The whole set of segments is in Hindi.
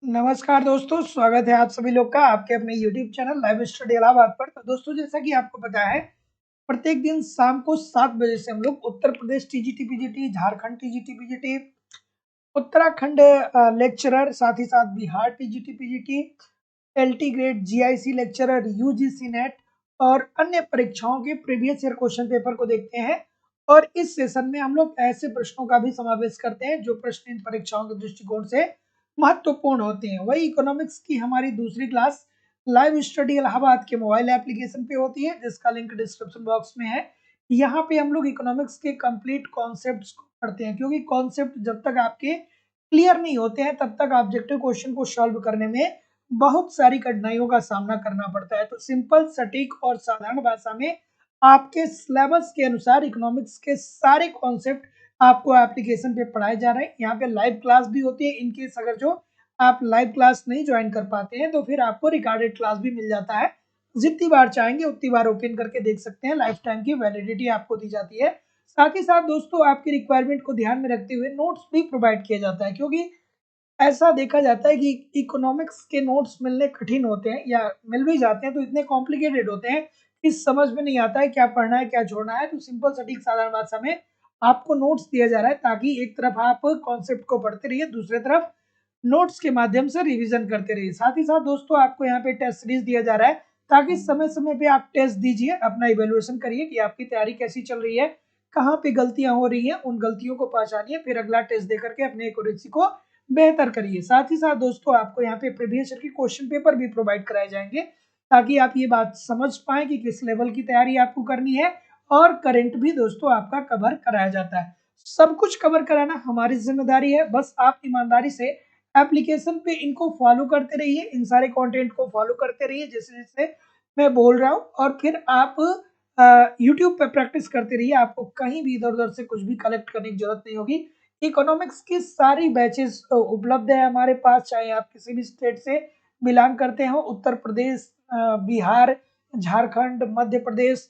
नमस्कार दोस्तों, स्वागत है आप सभी लोग का आपके अपने YouTube channel live study Allahabad पर। तो दोस्तों, जैसा कि आपको पता है, प्रत्येक दिन शाम को 7 बजे से हम लोग Uttar Pradesh TGT PGT, Jharkhand TGT PGT, Uttarakhand lecturer, साथ ही साथ Bihar TGT PGT, LT grade, GIC lecturer, UGC NET और अन्य परीक्षाओं के प्रीवियस ईयर क्वेश्चन पेपर को देखते हैं। और इस सेशन में हम लोग ऐसे प्रश्नों का भी समावेश करते हैं जो प्रश्न इन परीक्षाओं के दृष्टिकोण से महत्वपूर्ण होते हैं। वही इकोनॉमिक्स की हमारी दूसरी क्लास लाइव स्टडी इलाहाबाद के मोबाइल एप्लीकेशन पे होती है, जिसका लिंक डिस्क्रिप्शन बॉक्स में है। यहाँ पे हम लोग इकोनॉमिक्स के कंप्लीट कॉन्सेप्ट्स को पढ़ते हैं, क्योंकि कॉन्सेप्ट जब तक आपके क्लियर नहीं होते हैं तब तक ऑब्जेक्टिव क्वेश्चन को सॉल्व करने में बहुत सारी कठिनाइयों का सामना करना पड़ता है। तो सिंपल, सटीक और साधारण भाषा में आपके सिलेबस के अनुसार इकोनॉमिक्स के सारे कॉन्सेप्ट आपको एप्लीकेशन पे पढ़ाए जा रहे हैं। यहाँ पे लाइव क्लास भी होती है। इनकेस अगर जो आप लाइव क्लास नहीं ज्वाइन कर पाते हैं तो फिर आपको रिकॉर्डेड क्लास भी मिल जाता है। जितनी बार चाहेंगे उतनी बार ओपन करके देख सकते हैं। लाइफ टाइम की वैलिडिटी आपको दी जाती है। साथ ही साथ दोस्तों, आपकी रिक्वायरमेंट को ध्यान में रखते हुए नोट्स भी प्रोवाइड किया जाता है, क्योंकि ऐसा देखा जाता है कि इकोनॉमिक्स के नोट्स मिलने कठिन होते हैं, या मिल भी जाते हैं तो इतने कॉम्प्लिकेटेड होते हैं कि समझ में नहीं आता है क्या पढ़ना है क्या छोड़ना है। तो सिंपल, सटीक, साधारण भाषा में आपको नोट्स दिया जा रहा है, ताकि एक तरफ आप कॉन्सेप्ट को पढ़ते रहिए, दूसरी तरफ नोट्स के माध्यम से रिवीजन करते रहिए। साथ ही साथ दोस्तों, आपको यहाँ पे टेस्ट सीरीज दिया जा रहा है, ताकि समय समय पे आप टेस्ट दीजिए, अपना इवेल्युएशन करिए कि आपकी तैयारी कैसी चल रही है, कहाँ पे गलतियां हो रही हैं, उन गलतियों को पहचानिए, फिर अगला टेस्ट दे करके अपने एक्यूरेसी को बेहतर करिए। साथ ही साथ दोस्तों, आपको यहाँ पे प्रीवियस ईयर के क्वेश्चन पेपर भी प्रोवाइड कराए जाएंगे, ताकि आप ये बात समझ पाए कि किस लेवल की तैयारी आपको करनी है। और करंट भी दोस्तों आपका कवर कराया जाता है। सब कुछ कवर कराना हमारी जिम्मेदारी है, बस आप ईमानदारी से एप्लीकेशन पे इनको फॉलो करते रहिए, इन सारे कंटेंट को फॉलो करते रहिए जैसे जैसे मैं बोल रहा हूँ, और फिर आप यूट्यूब पे प्रैक्टिस करते रहिए। आपको कहीं भी इधर उधर से कुछ भी कलेक्ट करने की जरूरत नहीं होगी। इकोनॉमिक्स की सारी बैचेस उपलब्ध है हमारे पास, चाहे आप किसी भी स्टेट से बिलोंग करते हो, उत्तर प्रदेश, बिहार, झारखंड, मध्य प्रदेश,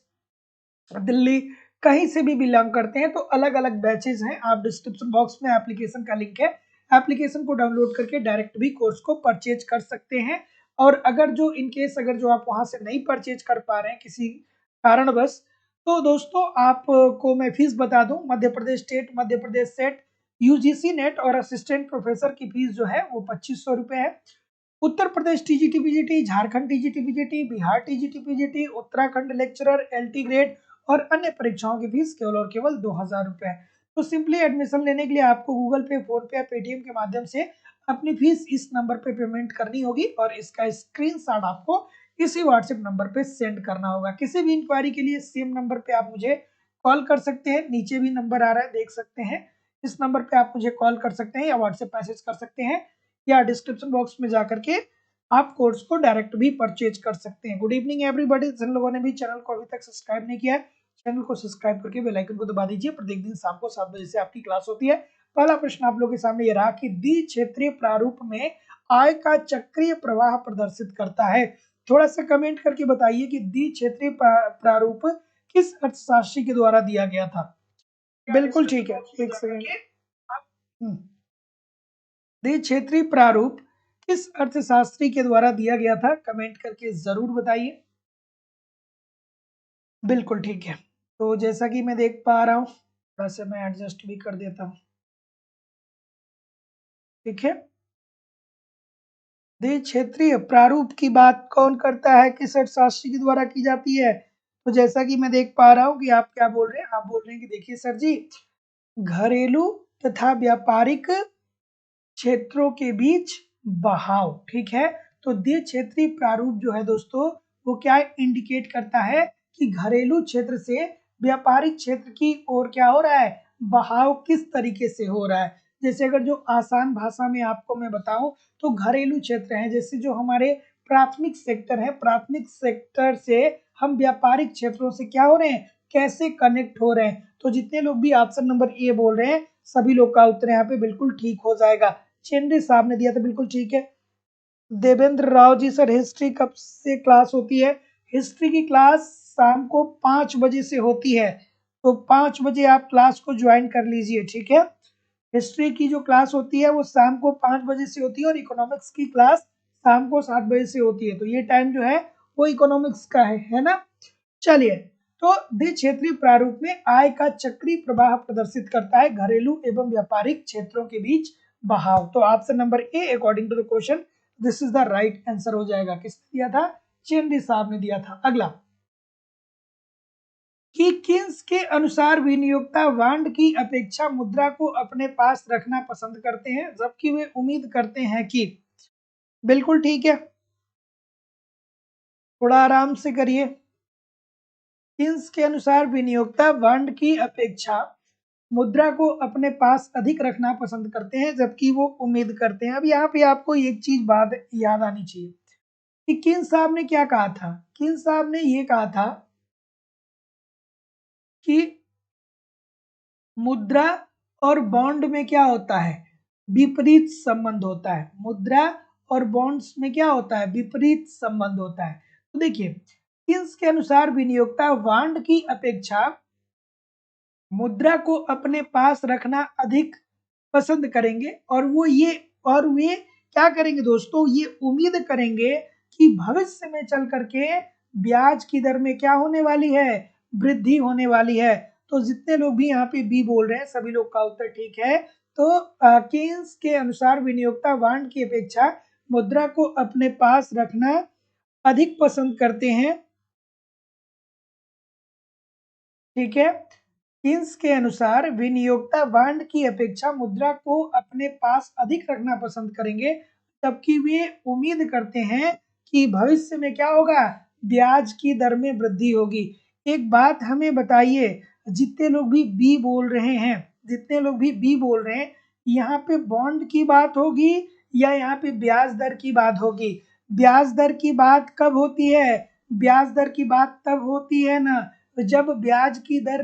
दिल्ली, कहीं से भी बिलोंग करते हैं तो अलग अलग बैचेस हैं। आप डिस्क्रिप्शन बॉक्स में एप्लीकेशन का लिंक है, एप्लीकेशन को डाउनलोड करके डायरेक्ट भी कोर्स को परचेज कर सकते हैं। और अगर जो इनकेस अगर जो आप वहां से नहीं परचेज कर पा रहे हैं किसी कारणवश, तो दोस्तों आपको मैं फीस बता दूं। Madhya Pradesh state, Madhya Pradesh SET, UGC NET और असिस्टेंट प्रोफेसर की फीस जो है वो 2500 रुपए है। Uttar Pradesh TGT PGT, Jharkhand TGT PGT, Bihar TGT PGT, Uttarakhand lecturer, LT grade और अन्य परीक्षाओं की फीस केवल और केवल 2000 रुपए है। तो सिंपली एडमिशन लेने के लिए आपको गूगल पे, फोन पे या पेटीएम के माध्यम से अपनी फीस इस नंबर पे पेमेंट करनी होगी, और इसका स्क्रीनशॉट आपको इसी व्हाट्सएप नंबर पे सेंड करना होगा। किसी भी इंक्वायरी के लिए सेम नंबर पे आप मुझे कॉल कर सकते हैं, नीचे भी नंबर आ रहा है देख सकते हैं। इस नंबर पे आप मुझे कॉल कर सकते हैं या व्हाट्सएप मैसेज कर सकते हैं, या डिस्क्रिप्शन बॉक्स में जाकर के आप कोर्स को डायरेक्ट भी परचेज कर सकते हैं। Good evening everybody. जिन लोगों ने भी चैनल को अभी तक सब्सक्राइब नहीं किया है, चैनल को सब्सक्राइब करके बेल आइकन को दबा दीजिए। प्रत्येक दिन शाम को 7 बजे से आपकी क्लास होती है। पहला प्रश्न आप लोगों के सामने ये रहा कि द्विक्षेत्रीय प्रारूप में आय का चक्रीय प्रवाह प्रदर्शित करता है। थोड़ा सा कमेंट करके बताइए कि द्विक्षेत्रीय प्रारूप किस अर्थशास्त्री के द्वारा दिया गया था। बिल्कुल ठीक है, एक सेकेंड। द्विक्षेत्रीय प्रारूप किस अर्थशास्त्री के द्वारा दिया गया था, कमेंट करके जरूर बताइए। बिल्कुल ठीक है। तो जैसा कि मैं देख पा रहा हूँ, थोड़ा सा मैं एडजस्ट भी कर देता हूँ। ठीक है, द्विक्षेत्रीय प्रारूप की बात कौन करता है, किस अर्थशास्त्री के द्वारा की जाती है? तो जैसा कि मैं देख पा रहा हूँ कि आप क्या बोल रहे हैं, आप बोल रहे हैं कि देखिए सर जी, घरेलू तथा व्यापारिक क्षेत्रों के बीच बहाव। ठीक है, तो द्विक्षेत्रीय प्रारूप जो है दोस्तों, वो क्या इंडिकेट करता है कि घरेलू क्षेत्र से व्यापारिक क्षेत्र की ओर क्या हो रहा है, बहाव किस तरीके से हो रहा है। जैसे अगर जो आसान भाषा में आपको मैं बताऊं, तो घरेलू क्षेत्र है जैसे जो हमारे प्राथमिक सेक्टर है, प्राथमिक सेक्टर से हम व्यापारिक क्षेत्रों से क्या हो रहे हैं, कैसे कनेक्ट हो रहे हैं। तो जितने लोग भी ऑप्शन नंबर ए बोल रहे हैं, सभी लोग का उत्तर यहाँ पे बिल्कुल ठीक हो जाएगा। चेंडे साहब ने दिया था, बिल्कुल ठीक है। देवेंद्र राव जी, सर हिस्ट्री कब से क्लास होती है? हिस्ट्री की क्लास शाम को 5 बजे से होती है, तो 5 बजे आप क्लास को ज्वाइन कर लीजिए। ठीक है, हिस्ट्री की जो क्लास होती है वो शाम को 5 बजे से होती है और इकोनॉमिक्स की क्लास शाम को 7 बजे से होती है। तो ये टाइम जो है वो इकोनॉमिक्स का है ना। चलिए, तो द्वि क्षेत्रीय प्रारूप में आय का चक्रीय प्रवाह प्रदर्शित करता है घरेलू एवं व्यापारिक क्षेत्रों के बीच बहाव। तो option number A according to the question this is the right answer हो जाएगा। किसने दिया था? चेंडी साहब ने दिया था। अगला, कि किन्स के अनुसार विनियोक्ता वांड की अपेक्षा मुद्रा को अपने पास रखना पसंद करते हैं जबकि वे उम्मीद करते हैं कि, बिल्कुल ठीक है, थोड़ा आराम से करिए। किन्स के अनुसार विनियोक्ता वांड की अपेक्षा मुद्रा को अपने पास अधिक रखना पसंद करते हैं जबकि वो उम्मीद करते हैं। अब यहाँ पे आपको एक चीज बात याद आनी चाहिए कि किन्स साहब ने क्या कहा था। किन्स साहब ने ये कहा था कि मुद्रा और बॉन्ड में क्या होता है? विपरीत संबंध होता है। मुद्रा और बॉन्ड्स में क्या होता है? विपरीत संबंध होता है। तो देखिए, किन्स के अनुसार विनियोक्ता वांड की अपेक्षा मुद्रा को अपने पास रखना अधिक पसंद करेंगे और वे क्या करेंगे दोस्तों? ये उम्मीद करेंगे कि भविष्य में चल करके ब्याज की दर में क्या होने वाली है? वृद्धि होने वाली है। तो जितने लोग भी यहाँ पे बी बोल रहे हैं सभी लोग का उत्तर ठीक है। तो केन्स के अनुसार विनियोक्ता वांड की अपेक्षा मुद्रा को अपने पास रखना अधिक पसंद करते हैं। ठीक है, केन्स के अनुसार विनियोक्ता बांड की अपेक्षा मुद्रा को अपने पास अधिक रखना पसंद करेंगे जबकि वे उम्मीद करते हैं कि भविष्य में क्या होगा? ब्याज की दर में वृद्धि होगी। एक बात हमें बताइए, जितने लोग भी बी बोल रहे हैं, जितने लोग भी बी बोल रहे हैं, यहाँ पे बॉन्ड की बात होगी या यहाँ पे ब्याज दर की बात होगी? ब्याज दर की बात कब होती है? ब्याज दर की बात तब होती है ना जब ब्याज की दर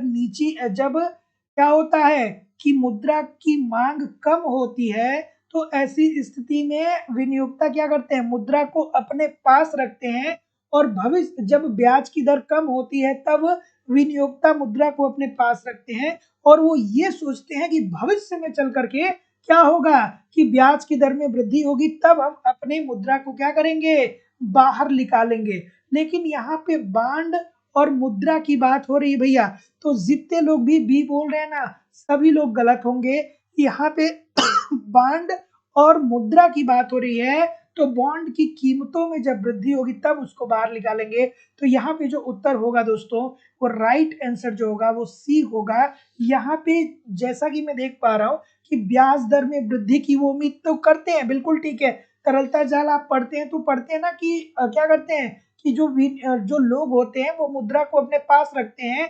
जब क्या होता है कि मुद्रा की मांग कम होती है। तो ऐसी स्थिति में विनियोक्ता क्या करते हैं? मुद्रा को अपने पास रखते हैं और भविष्य जब ब्याज की दर कम होती है तब विनियोक्ता मुद्रा को अपने पास रखते हैं और वो ये सोचते हैं कि भविष्य में चल करके क्या होगा कि ब्याज की दर में वृद्धि होगी, तब हम अपने मुद्रा को क्या करेंगे? बाहर निकालेंगे। लेकिन यहाँ पे बांड और मुद्रा की बात हो रही है भैया, तो जितने लोग भी बी बोल रहे हैं ना सभी लोग गलत होंगे। यहाँ पे बांड और मुद्रा की बात हो रही है, तो बॉन्ड की कीमतों में जब वृद्धि होगी तब उसको बाहर निकालेंगे। तो यहाँ पे जो उत्तर होगा दोस्तों, वो राइट आंसर जो होगा वो सी होगा। यहाँ पे जैसा कि मैं देख पा रहा हूँ कि ब्याज दर में वृद्धि की वो उम्मीद तो करते हैं, बिल्कुल ठीक है। तरलता जाल आप पढ़ते हैं तो पढ़ते हैं ना कि क्या करते हैं कि जो लोग होते हैं वो मुद्रा को अपने पास रखते हैं,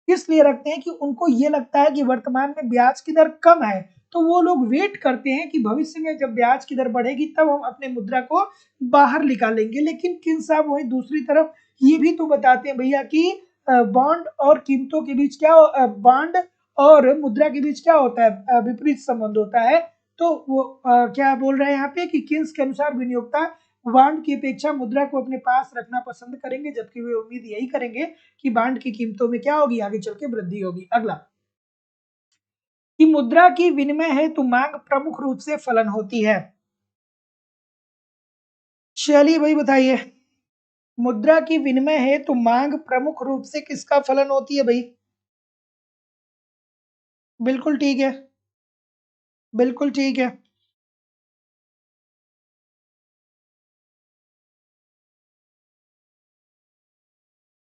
इसलिए रखते हैं कि उनको ये लगता है कि वर्तमान में ब्याज की दर कम है, तो वो लोग वेट करते हैं कि भविष्य में जब ब्याज की दर बढ़ेगी तब हम अपने मुद्रा को बाहर निकालेंगे। लेकिन किन साहब वही दूसरी तरफ ये भी तो बताते हैं भैया कि बॉन्ड और कीमतों के बीच क्या, बॉन्ड और मुद्रा के बीच क्या होता है? विपरीत संबंध होता है। तो वो क्या बोल रहे हैं यहाँ पे कि किन्स के अनुसार विनियोक्ता बांड की अपेक्षा मुद्रा को अपने पास रखना पसंद करेंगे जबकि वे उम्मीद यही करेंगे कि बांड की कीमतों में क्या होगी? आगे चल के वृद्धि होगी। अगला, कि मुद्रा की विनिमय हेतु मांग प्रमुख रूप से फलन होती है। चलिए भाई बताइए, मुद्रा की विनिमय हेतु मांग प्रमुख रूप से किसका फलन होती है भाई? बिल्कुल ठीक है, बिल्कुल ठीक है,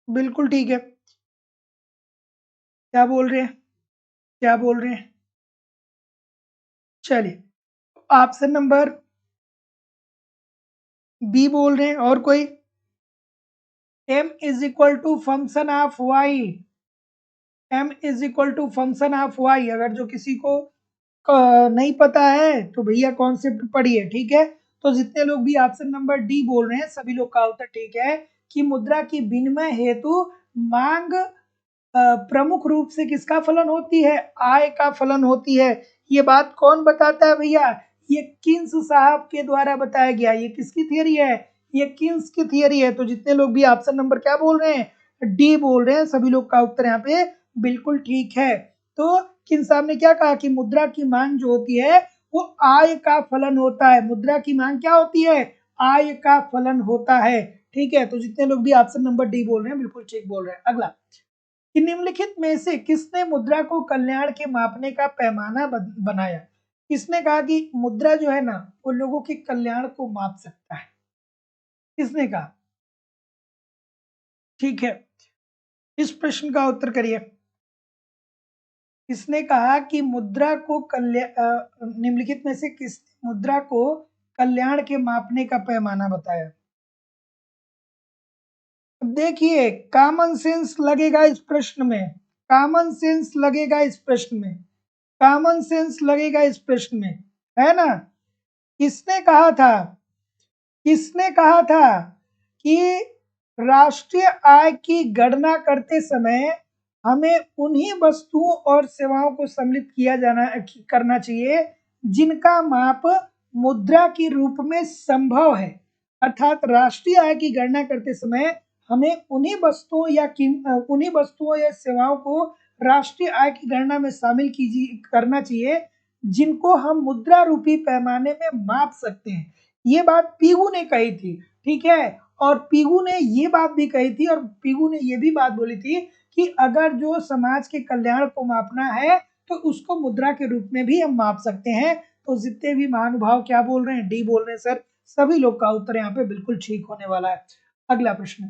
बिल्कुल ठीक है। क्या बोल रहे हैं? क्या बोल रहे हैं? चलिए, ऑप्शन नंबर बी बोल रहे हैं। और कोई? m is equal to function of Y. m is equal to function of Y. अगर जो किसी को नहीं पता है तो भैया कॉन्सेप्ट पढ़िए, ठीक है। तो जितने लोग भी ऑप्शन नंबर डी बोल रहे हैं सभी लोग का उत्तर ठीक है कि मुद्रा की विनिमय हेतु मांग प्रमुख रूप से किसका फलन होती है? आय का फलन होती है। ये बात कौन बताता है भैया? ये किन्स साहब के द्वारा बताया गया। ये किसकी थियरी है? ये किन्स की थियरी है। तो जितने लोग भी ऑप्शन नंबर क्या बोल रहे हैं? डी बोल रहे हैं, सभी लोग का उत्तर यहाँ पे बिल्कुल ठीक है। तो किन साहब ने क्या कहा कि मुद्रा की मांग जो होती है वो आय का फलन होता है। मुद्रा की मांग क्या होती है? आय का फलन होता है। ठीक है, तो जितने लोग भी ऑप्शन नंबर डी बोल रहे हैं बिल्कुल ठीक बोल रहे हैं। अगला, कि निम्नलिखित में से किसने मुद्रा को कल्याण के मापने का पैमाना बनाया? किसने कहा कि मुद्रा जो है ना वो लोगों के कल्याण को माप सकता है? किसने कहा? ठीक है, इस प्रश्न का उत्तर करिए। किसने कहा कि मुद्रा को निम्नलिखित में से किस मुद्रा को कल्याण के मापने का पैमाना बताया? अब देखिए, कॉमन सेंस लगेगा इस प्रश्न में, कॉमन सेंस लगेगा इस प्रश्न में, कॉमन सेंस लगेगा इस प्रश्न में, है ना? किसने कहा था, किसने कहा था कि राष्ट्रीय आय की गणना करते समय हमें उन्हीं वस्तुओं और सेवाओं को सम्मिलित किया जाना करना चाहिए जिनका माप मुद्रा के रूप में संभव है। अर्थात राष्ट्रीय आय की गणना करते समय हमें उन्हीं वस्तुओं या सेवाओं को राष्ट्रीय आय की गणना में शामिल करना चाहिए जिनको हम मुद्रा रूपी पैमाने में माप सकते हैं। ये बात पीगू ने कही थी, ठीक है, और पीगू ने ये बात भी कही थी और पीगू ने ये भी बात बोली थी कि अगर जो समाज के कल्याण को मापना है तो उसको मुद्रा के रूप में भी हम माप सकते हैं। तो जितने भी महानुभाव क्या बोल रहे हैं? डी बोल रहे हैं सर। सभी लोग का उत्तर यहाँ पे बिल्कुल ठीक होने वाला है। अगला प्रश्न,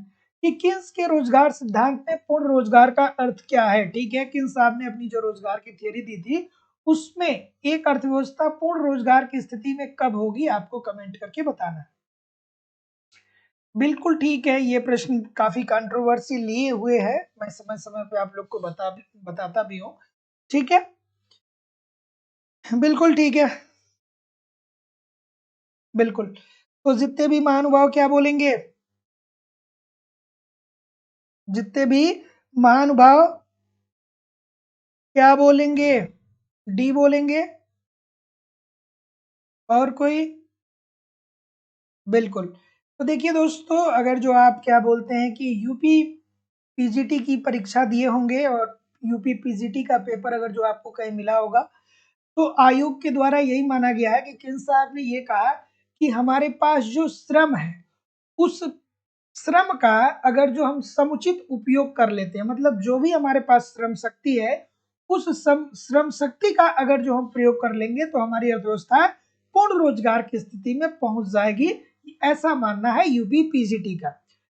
कि किन्स के रोजगार सिद्धांत में पूर्ण रोजगार का अर्थ क्या है? ठीक है, किन्स साहब ने अपनी जो रोजगार की थियरी दी थी उसमें एक अर्थव्यवस्था पूर्ण रोजगार की स्थिति में कब होगी, आपको कमेंट करके बताना है। बिल्कुल ठीक है, ये प्रश्न काफी कंट्रोवर्सी लिए हुए है, मैं समय समय पे आप लोग को बताता भी हूँ। ठीक है, बिल्कुल ठीक है, बिल्कुल। तो जितने भी महानुभाव क्या बोलेंगे, जितने भी महानुभाव क्या बोलेंगे? डी बोलेंगे। और कोई? बिल्कुल। तो देखिए दोस्तों, अगर जो आप क्या बोलते हैं कि यूपी पीजीटी की परीक्षा दिए होंगे और यूपी पीजीटी का पेपर अगर जो आपको कहीं मिला होगा तो आयोग के द्वारा यही माना गया है कि किन साहब ने ये कहा कि हमारे पास जो श्रम है उस श्रम का अगर जो हम समुचित उपयोग कर लेते हैं, मतलब जो भी हमारे पास श्रम शक्ति है उस श्रम शक्ति का अगर जो हम प्रयोग कर लेंगे तो हमारी अर्थव्यवस्था पूर्ण रोजगार की स्थिति में पहुंच जाएगी, ऐसा मानना है यूपी पीजीटी का।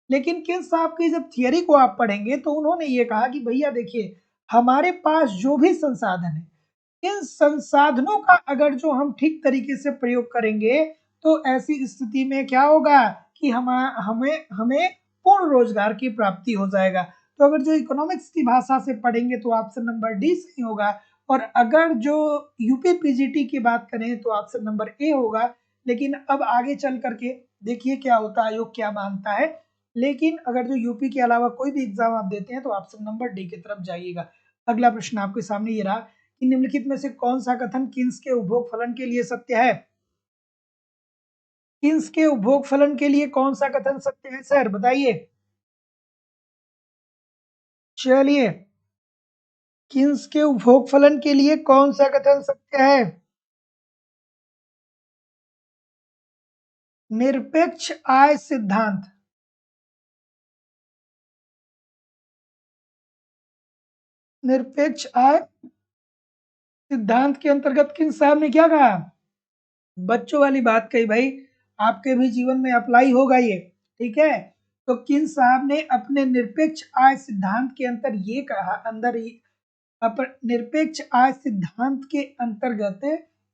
लेकिन किन साहब की जब थियरी को आप पढ़ेंगे तो उन्होंने ये कहा कि भैया देखिए, हमारे पास जो भी संसाधन है इन संसाधनों का अगर जो हम ठीक तरीके से प्रयोग करेंगे तो ऐसी स्थिति में क्या होगा कि हमें हमें पूर्ण रोजगार की प्राप्ति हो जाएगा। तो अगर जो इकोनॉमिक्स की भाषा से पढ़ेंगे तो ऑप्शन नंबर डी सही होगा, और अगर जो यूपी पीजीटी की बात करें तो ऑप्शन नंबर ए होगा। लेकिन अब आगे चल करके देखिए क्या होता है, आयोग क्या मानता है। लेकिन अगर जो यूपी के अलावा कोई भी एग्जाम आप देते हैं तो ऑप्शन नंबर डी की तरफ जाइएगा। अगला प्रश्न आपके सामने ये रहा कि निम्नलिखित में से कौन सा कथन किन्स के उपभोग फलन के लिए सत्य है? किन्स के उपभोग फलन के लिए कौन सा कथन सत्य है सर, बताइए। चलिए, किन्स के उपभोग फलन के लिए कौन सा कथन सत्य है? निरपेक्ष आय सिद्धांत। निरपेक्ष आय सिद्धांत के अंतर्गत किन साहब ने क्या कहा? बच्चों वाली बात कही भाई, आपके भी जीवन में अप्लाई होगा ये, ठीक है। तो किन साहब ने अपने निरपेक्ष आय सिद्धांत के निरपेक्ष आय सिद्धांत के अंतर्गत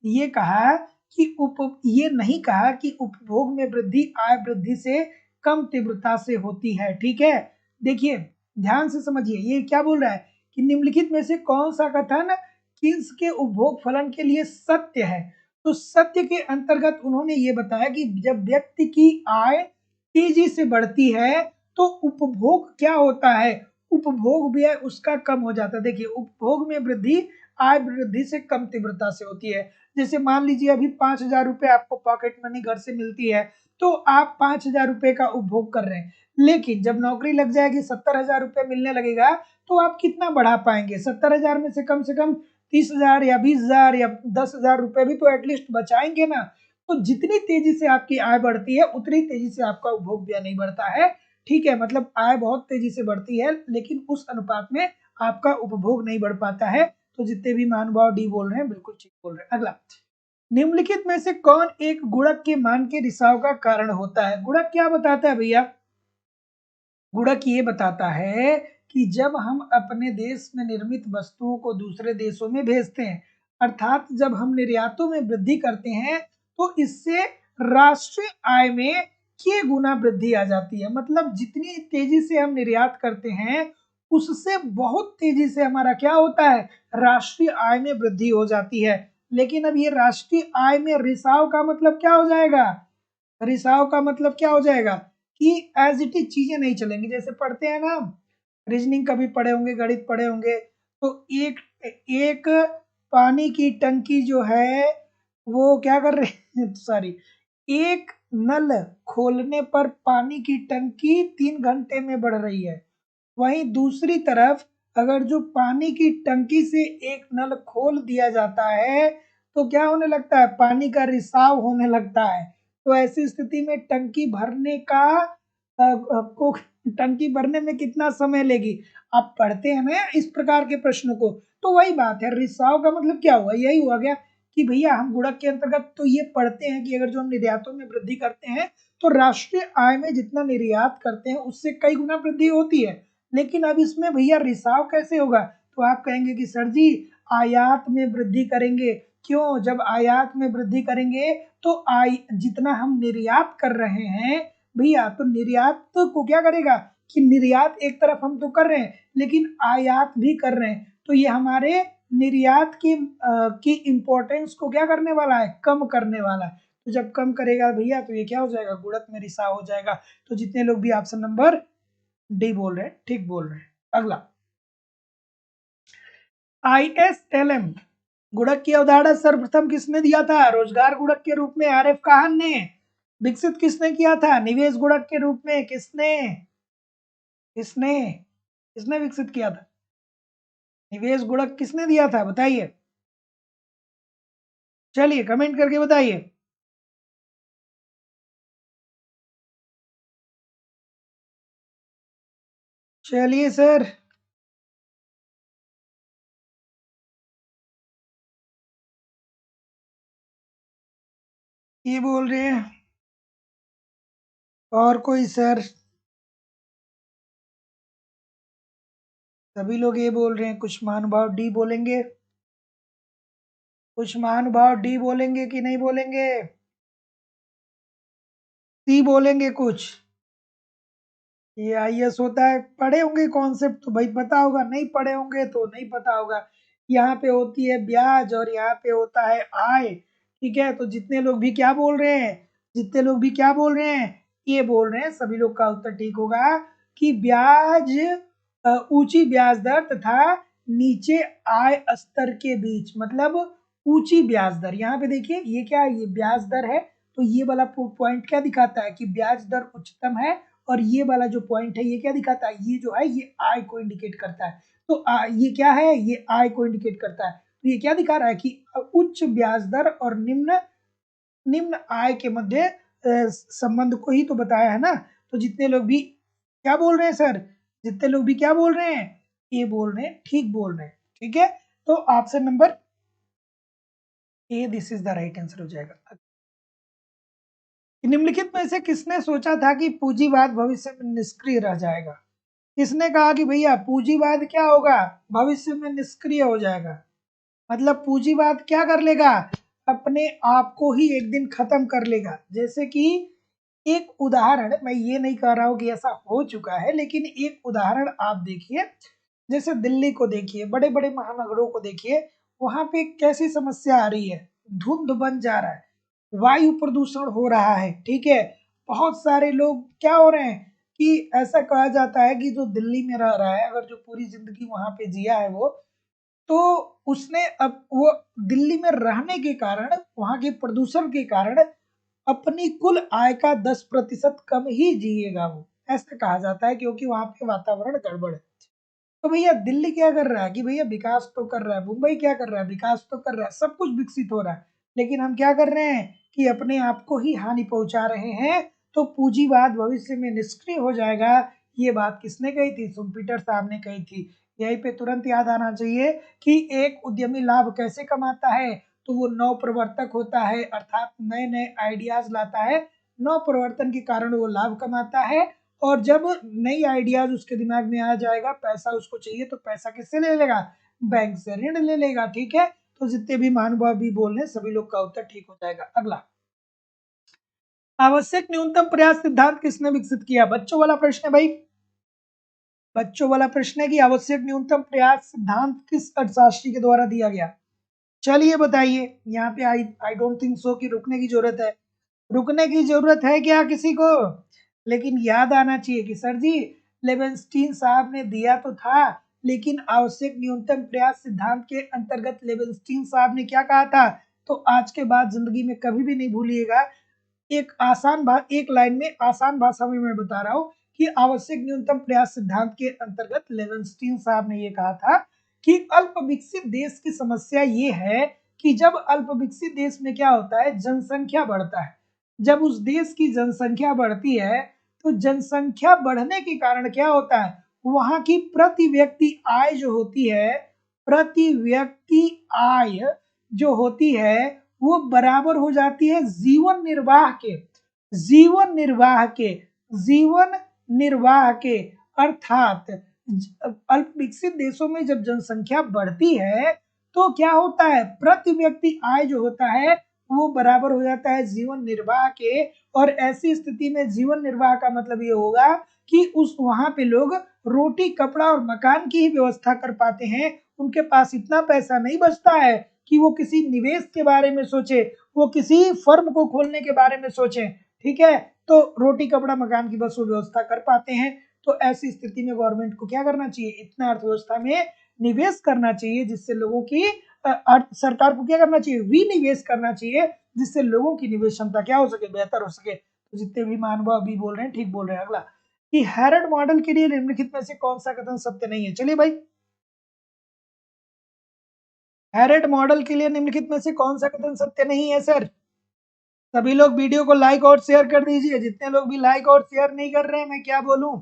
ये कहा कि ये नहीं कहा कि उपभोग में वृद्धि आय वृद्धि से कम तीव्रता से होती है, ठीक है। देखिए ध्यान से समझिए, ये क्या बोल रहा है कि निम्नलिखित में से कौन सा कथन किन्स के उपभोग फलन के लिए सत्य है। तो सत्य के अंतर्गत उन्होंने ये बताया कि जब व्यक्ति की आय तेजी से बढ़ती है तो उपभोग क्या होता है, उपभोग व्यय उसका कम हो जाता है। देखिए उपभोग में वृद्धि आय वृद्धि से कम तीव्रता से होती है। जैसे मान लीजिए अभी 5,000 रुपए आपको पॉकेट मनी घर से मिलती है तो आप 5,000 रुपए का उपभोग कर रहे हैं, लेकिन जब नौकरी लग जाएगी 70,000 रुपए मिलने लगेगा तो आप कितना बढ़ा पाएंगे? 70,000 में से कम 30,000 या 20,000 या 10,000 रुपए भी तो एटलीस्ट बचाएंगे ना। तो जितनी तेजी से आपकी आय बढ़ती है उतनी तेजी से आपका उपभोग भी नहीं बढ़ता है। ठीक है, मतलब आय बहुत तेजी से बढ़ती है लेकिन उस अनुपात में आपका उपभोग नहीं बढ़ पाता है। तो जितने भी महानुभाव डी बोल रहे हैं बिल्कुल ठीक बोल रहे हैं। अगला, निम्नलिखित में से कौन एक गुणक के मान के रिसाव का कारण होता है? गुणक क्या बताता है भैया? गुणक ये बताता है कि जब हम अपने देश में निर्मित वस्तुओं को दूसरे देशों में भेजते हैं, अर्थात जब हम निर्यातों में वृद्धि करते हैं, तो इससे राष्ट्रीय आय में के गुना वृद्धि आ जाती है। मतलब जितनी तेजी से हम निर्यात करते हैं उससे बहुत तेजी से हमारा क्या होता है, राष्ट्रीय आय में वृद्धि हो जाती है। लेकिन अब ये राष्ट्रीय आय में रिसाव का मतलब क्या हो जाएगा? रिसाव का मतलब क्या हो जाएगा कि एज इट इज चीजें नहीं चलेंगी। जैसे पढ़ते हैं ना, रीजनिंग कभी पढ़े होंगे, गणित पढ़े होंगे, तो एक एक पानी की टंकी जो है वो क्या कर रही है सॉरी, एक नल खोलने पर पानी की टंकी 3 घंटे में बढ़ रही है। वहीं दूसरी तरफ अगर जो पानी की टंकी से एक नल खोल दिया जाता है तो क्या होने लगता है, पानी का रिसाव होने लगता है। तो ऐसी स्थिति में टंकी भरने का को टंकी भरने में कितना समय लेगी? आप पढ़ते हैं ना इस प्रकार के प्रश्नों को। तो वही बात है, रिसाव का मतलब क्या हुआ, यही हुआ गया कि भैया हम गुणक के अंतर्गत तो ये पढ़ते हैं कि अगर जो हम निर्यातों में वृद्धि करते हैं तो राष्ट्रीय आय में जितना निर्यात करते हैं उससे कई गुना वृद्धि होती है। लेकिन अब इसमें भैया रिसाव कैसे होगा? तो आप कहेंगे कि सर जी आयात में वृद्धि करेंगे। क्यों? जब आयात में वृद्धि करेंगे तो जितना हम निर्यात कर रहे हैं भैया, तो निर्यात को क्या करेगा कि निर्यात एक तरफ हम तो कर रहे हैं लेकिन आयात भी कर रहे हैं, तो ये हमारे निर्यात की इंपॉर्टेंस को क्या करने वाला है, कम करने वाला है। तो जब कम करेगा भैया तो ये क्या हो जाएगा, गुणक में रिसाव हो जाएगा। तो जितने लोग भी ऑप्शन नंबर डी बोल रहे हैं ठीक बोल रहे हैं। अगला, ISLM गुणक की अवधारणा सर्वप्रथम किसने दिया था? रोजगार गुणक के रूप में RF काहन ने। विकसित किसने किया था? निवेश गुणक के रूप में किसने किसने किसने विकसित किया था? निवेश गुणक किसने दिया था बताइए, चलिए कमेंट करके बताइए। चलिए सर, ये बोल रहे हैं और कोई सर? सभी लोग ये बोल रहे हैं। कुछ महानुभाव डी बोलेंगे, कुछ महानुभाव डी बोलेंगे कि नहीं बोलेंगे? सी बोलेंगे कुछ? ये IS होता है, पढ़े होंगे कॉन्सेप्ट तो भाई पता होगा, नहीं पढ़े होंगे तो नहीं पता होगा। यहाँ पे होती है ब्याज और यहाँ पे होता है आय। ठीक है, तो जितने लोग भी क्या बोल रहे हैं, जितने लोग भी क्या बोल रहे हैं, ये बोल रहे हैं, सभी लोग का उत्तर ठीक होगा कि ब्याज ऊंची ब्याज दर तथा नीचे आय स्तर के बीच, मतलब ऊंची ब्याज दर। यहाँ पे देखिए ये क्या है, ये ब्याज दर है। तो ये वाला पॉइंट क्या दिखाता है कि ब्याज दर उच्चतम है, और ये वाला जो पॉइंट है ये क्या दिखाता है, ये जो है ये आय को इंडिकेट करता है। तो ये क्या है, ये आय को इंडिकेट करता है। तो ये क्या दिखा रहा है कि उच्च ब्याज दर और निम्न निम्न आय के मध्य संबंध को ही तो बताया है ना। तो जितने लोग भी क्या बोल रहे हैं सर, जितने लोग भी क्या बोल रहे हैं, ये बोल रहे हैं ठीक बोल रहे हैं। ठीक है, तो option number A this is the right answer हो जाएगा। निम्नलिखित में से किसने सोचा था कि पूंजीवाद भविष्य में निष्क्रिय रह जाएगा? किसने कहा कि भैया पूंजीवाद क्या होगा, भविष्य में निष्क्रिय हो जाएगा? मतलब पूंजीवाद क्या कर लेगा, अपने आप को ही एक दिन खत्म कर लेगा। जैसे कि एक उदाहरण, मैं ये नहीं कह रहा हूं कि ऐसा हो चुका है, लेकिन एक उदाहरण आप देखिए। जैसे दिल्ली को देखिए, बड़े बड़े महानगरों को देखिए, वहां पे कैसी समस्या आ रही है, धुंध बन जा रहा है, वायु प्रदूषण हो रहा है। ठीक है, बहुत सारे लोग क्या हो रहे हैं कि ऐसा कहा जाता है कि जो दिल्ली में रह रहा है, अगर जो पूरी जिंदगी वहां पे जिया है वो, तो उसने अब वो दिल्ली में रहने के कारण, वहां के प्रदूषण के कारण अपनी कुल आय का 10% कम ही जिएगा वो, ऐसा कहा जाता है, क्योंकि वहां पे वातावरण गड़बड़ है। तो भैया दिल्ली क्या कर रहा है कि भैया विकास तो कर रहा है, मुंबई क्या कर रहा है, विकास तो कर रहा है, सब कुछ विकसित हो रहा है, लेकिन हम क्या कर रहे हैं कि अपने आप को ही हानि पहुंचा रहे हैं। तो पूंजीवाद भविष्य में निष्क्रिय हो जाएगा। ये बात किसने कही थी? शुम्पीटर साहब ने कही थी। यहीं पे तुरंत याद आना चाहिए कि एक उद्यमी लाभ कैसे कमाता है, तो वो नव प्रवर्तक होता है, अर्थात नए नए आइडियाज लाता है, नव प्रवर्तन के कारण वो लाभ कमाता है। और जब नई आइडियाज उसके दिमाग में आ जाएगा, पैसा उसको चाहिए, तो पैसा किससे ले लेगा? बैंक से ऋण ले लेगा। ठीक है, तो जितने भी महानुभाव भी बोल रहे हैं सभी लोग का उत्तर ठीक हो जाएगा। अगला, आवश्यक न्यूनतम प्रयास सिद्धांत किसने विकसित किया? बच्चों वाला प्रश्न है भाई, बच्चों वाला प्रश्न है कि आवश्यक न्यूनतम प्रयास सिद्धांत किस अर्थशास्त्री के द्वारा दिया गया? चलिए बताइए। यहाँ पे आई डोंट थिंक सो कि रुकने की जरूरत है। रुकने की जरूरत है क्या किसी को? लेकिन याद आना चाहिए कि सर जी लेवेंस्टीन साहब ने दिया तो था, लेकिन आवश्यक न्यूनतम प्रयास सिद्धांत के अंतर्गत लेवेंस्टीन साहब ने क्या कहा था? तो आज के बाद जिंदगी में कभी भी नहीं भूलिएगा। एक लाइन में आसान भाषा में मैं बता रहा हूँ कि आवश्यक न्यूनतम प्रयास सिद्धांत के अंतर्गत लेवेंस्टीन साहब ने ये कहा था कि अल्प विकसित देश की समस्या ये है कि जब अल्प विकसित देश में क्या होता है, जनसंख्या बढ़ता है। जब उस देश की जनसंख्या बढ़ती है, तो जनसंख्या बढ़ने के कारण क्या होता है, वहां की प्रति व्यक्ति आय जो होती है, प्रति व्यक्ति आय जो होती है वो बराबर हो जाती है जीवन निर्वाह के, जीवन निर्वाह के, जीवन निर्वाह के। अर्थात अल्प विकसित देशों में जब जनसंख्या बढ़ती है तो क्या होता है, प्रति व्यक्ति आय जो होता है वो बराबर हो जाता है जीवन निर्वाह के। और ऐसी स्थिति में जीवन निर्वाह का मतलब ये होगा कि उस वहां पे लोग रोटी कपड़ा और मकान की ही व्यवस्था कर पाते हैं। उनके पास इतना पैसा नहीं बचता है कि वो किसी निवेश के बारे में सोचे, वो किसी फर्म को खोलने के बारे में सोचे। ठीक है, तो रोटी कपड़ा मकान की बस वो व्यवस्था कर पाते हैं। तो ऐसी स्थिति में गवर्नमेंट को क्या करना चाहिए, इतना अर्थव्यवस्था में निवेश करना चाहिए जिससे लोगों की सरकार को क्या करना चाहिए, विनिवेश करना चाहिए, जिससे लोगों की निवेश क्षमता क्या हो सके, बेहतर हो सके। तो जितने भी महानुभाव भी बोल रहे हैं ठीक बोल रहे हैं। अगला, कि हैरड मॉडल के लिए निम्नलिखित में से कौन सा कथन सत्य नहीं है? चलिए भाई, हैरड मॉडल के लिए निम्नलिखित में से कौन सा कथन सत्य नहीं है सर? सभी लोग वीडियो को लाइक और शेयर कर दीजिए। जितने लोग भी लाइक और शेयर नहीं कर रहे हैं मैं क्या बोलूं,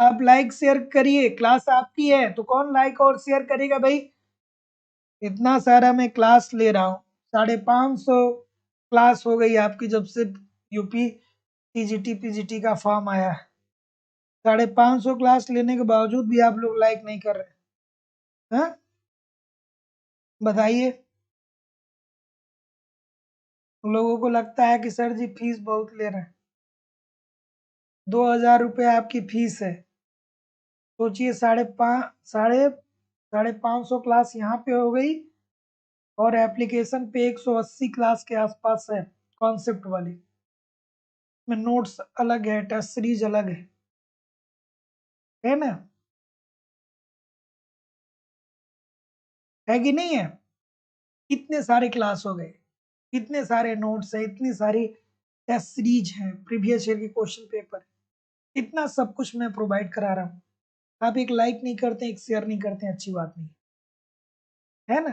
आप लाइक शेयर करिए, क्लास आपकी है तो कौन लाइक और शेयर करेगा भाई? इतना सारा मैं क्लास ले रहा हूँ, 550 क्लास हो गई आपकी जब से यूपी टीजीटी पीजीटी का फॉर्म आया है। 550 क्लास लेने के बावजूद भी आप लोग लाइक नहीं कर रहे हैं, बताइए। लोगों को लगता है कि सर जी फीस बहुत ले रहे हैं, 2000 रुपये आपकी फीस है। सोचिए, साढ़े पाँच सौ क्लास यहाँ पे हो गई और एप्लीकेशन पे 180 क्लास के आसपास है कॉन्सेप्ट वाली, में नोट्स अलग है, टेस्ट सीरीज अलग है ना, है कि नहीं है? इतने सारे क्लास हो गए, इतने सारे नोट्स है, इतनी सारी टेस्ट सीरीज है, प्रीवियस ईयर के क्वेश्चन पेपर, इतना सब कुछ मैं प्रोवाइड करा रहा हूँ। आप एक लाइक नहीं करते, एक शेयर नहीं करते, अच्छी बात नहीं है ना।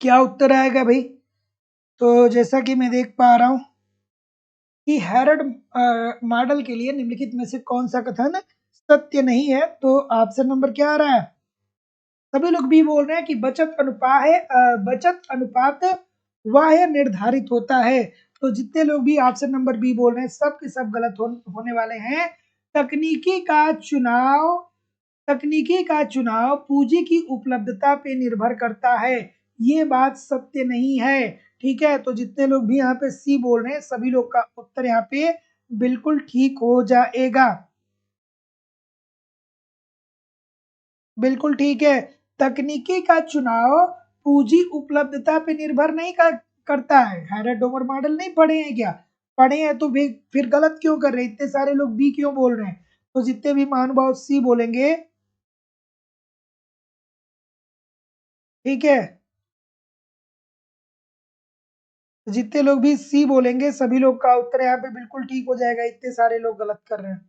क्या उत्तर आएगा भाई? तो जैसा कि मैं देख पा रहा हूँ कि हैरड मॉडल के लिए निम्नलिखित में से कौन सा कथन सत्य नहीं है? तो ऑप्शन नंबर क्या आ रहा है? सभी लोग भी बोल रहे हैं कि बचत अनुपात बाह्य निर्धारित होता है। तो जितने लोग भी ऑप्शन नंबर बी बोल रहे हैं सब के सब गलत होने वाले हैं। तकनीकी का चुनाव तकनीकी का चुनाव पूंजी की उपलब्धता पे निर्भर करता है, ये बात सत्य नहीं है। ठीक है, तो जितने लोग भी यहाँ पे सी बोल रहे हैं सभी लोग का उत्तर यहाँ पे बिल्कुल ठीक हो जाएगा, बिल्कुल ठीक है। तकनीकी का चुनाव पूंजी उपलब्धता पे निर्भर नहीं करता है। हैरड डोमर मॉडल नहीं पढ़े हैं क्या? पढ़े हैं तो फिर गलत क्यों कर रहे हैं? इतने सारे लोग बी क्यों बोल रहे हैं? तो जितने भी महानुभाव सी बोलेंगे, ठीक है, जितने लोग भी सी बोलेंगे सभी लोग का उत्तर यहाँ पे बिल्कुल ठीक हो जाएगा। इतने सारे लोग गलत कर रहे हैं।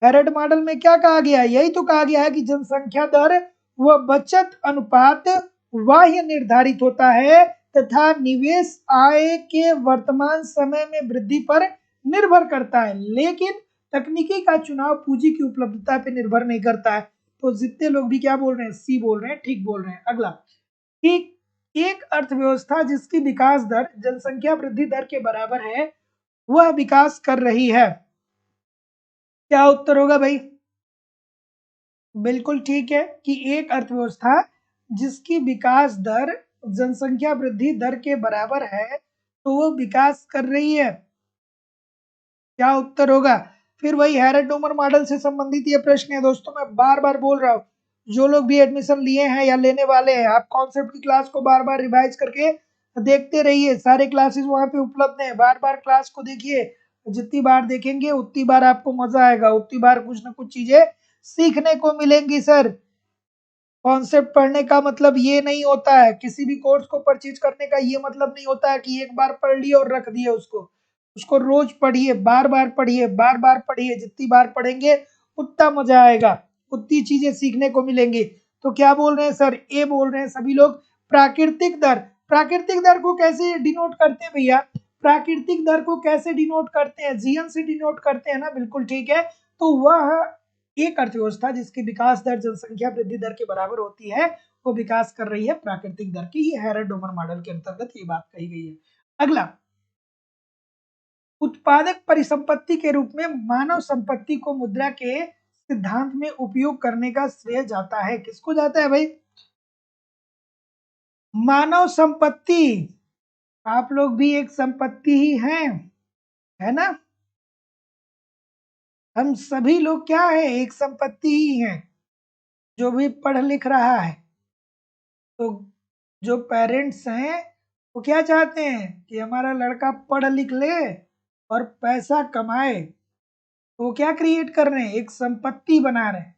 हैरेड मॉडल में क्या कहा गया है? यही तो कहा गया है कि जनसंख्या दर व बचत अनुपात बाह्य निर्धारित होता है तथा निवेश आय के वर्तमान समय में वृद्धि पर निर्भर करता है, लेकिन तकनीकी का चुनाव पूंजी की उपलब्धता पर निर्भर नहीं करता है। तो जितने लोग भी क्या बोल रहे हैं? सी बोल रहे हैं, ठीक बोल रहे हैं। अगला, कि एक अर्थव्यवस्था जिसकी विकास दर जनसंख्या वृद्धि दर के बराबर है वह विकास कर रही है। क्या उत्तर होगा भाई? बिल्कुल ठीक है कि एक अर्थव्यवस्था जिसकी विकास दर जनसंख्या वृद्धि दर के बराबर है तो वो विकास कर रही है। क्या उत्तर होगा? फिर वही हैरेड डोमर मॉडल से संबंधित ये प्रश्न है दोस्तों। मैं बार बार बोल रहा हूँ, जो लोग भी एडमिशन लिए हैं या लेने वाले हैं, आप कॉन्सेप्ट की क्लास को बार बार रिवाइज करके देखते रहिए। सारे क्लासेस वहाँ पे उपलब्ध हैं, बार बार क्लास को देखिए। जितनी बार देखेंगे उतनी बार आपको मजा आएगा, उतनी बार कुछ ना कुछ चीजें सीखने को मिलेंगी। सर, कॉन्सेप्ट पढ़ने का मतलब ये नहीं होता है, किसी भी कोर्स को परचेज करने का ये मतलब नहीं होता है कि एक बार पढ़ लिए और रख दिए उसको। उसको रोज पढ़िए, बार बार पढ़िए, बार बार पढ़िए। जितनी बार पढ़ेंगे उतना मजा आएगा, उतनी चीजें सीखने को मिलेंगी। तो क्या बोल रहे हैं सर? ए बोल रहे हैं सभी लोग। प्राकृतिक दर, प्राकृतिक दर को कैसे डिनोट करते हैं भैया? प्राकृतिक दर को कैसे डिनोट करते हैं? जीएन से डिनोट करते हैं ना, बिल्कुल ठीक है। तो वह एक अर्थव्यवस्था जिसकी विकास दर जनसंख्या वृद्धि दर के बराबर होती है वो विकास कर रही है प्राकृतिक दर की। ये हैरेड डोमर मॉडल के अंतर्गत ये बात कही गई है। अगला, उत्पादक परिसंपत्ति के रूप में मानव संपत्ति को मुद्रा के सिद्धांत में उपयोग करने का श्रेय जाता है। किसको जाता है भाई? मानव संपत्ति। आप लोग भी एक संपत्ति ही हैं, है ना? हम सभी लोग क्या है? एक संपत्ति ही हैं। जो भी पढ़ लिख रहा है, तो जो पेरेंट्स हैं वो क्या चाहते हैं कि हमारा लड़का पढ़ लिख ले और पैसा कमाए। तो वो क्या क्रिएट कर रहे हैं? एक संपत्ति बना रहे हैं।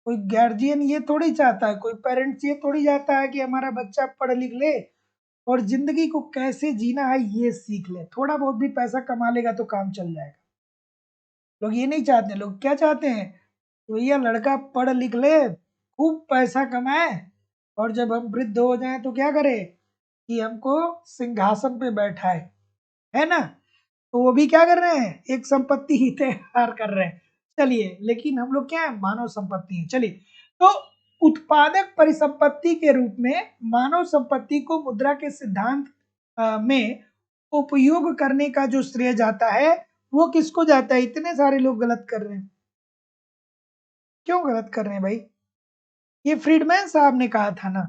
कोई गार्जियन ये थोड़ी चाहता है, कोई पेरेंट्स ये थोड़ी चाहता है कि हमारा बच्चा पढ़ लिख ले और जिंदगी को कैसे जीना है ये सीख ले। थोड़ा बहुत भी पैसा कमा लेगा तो काम चल जाएगा। लोग ये नहीं चाहते। लोग क्या चाहते हैं? भैया लड़का पढ़ लिख ले, खूब पैसा कमाए, और जब हम वृद्ध हो जाएं तो क्या करे? कि हमको सिंहासन पे बैठाए, है ना? तो वो भी क्या कर रहे हैं? एक संपत्ति ही तैयार कर रहे हैं। चलिए, लेकिन हम लोग क्या है? मानव संपत्ति है। चलिए, तो उत्पादक परिसंपत्ति के रूप में मानव संपत्ति को मुद्रा के सिद्धांत में उपयोग करने का जो श्रेय जाता है वो किसको जाता है? इतने सारे लोग गलत कर रहे हैं। क्यों गलत कर रहे हैं भाई? ये फ्रीडमैन साहब ने कहा था ना,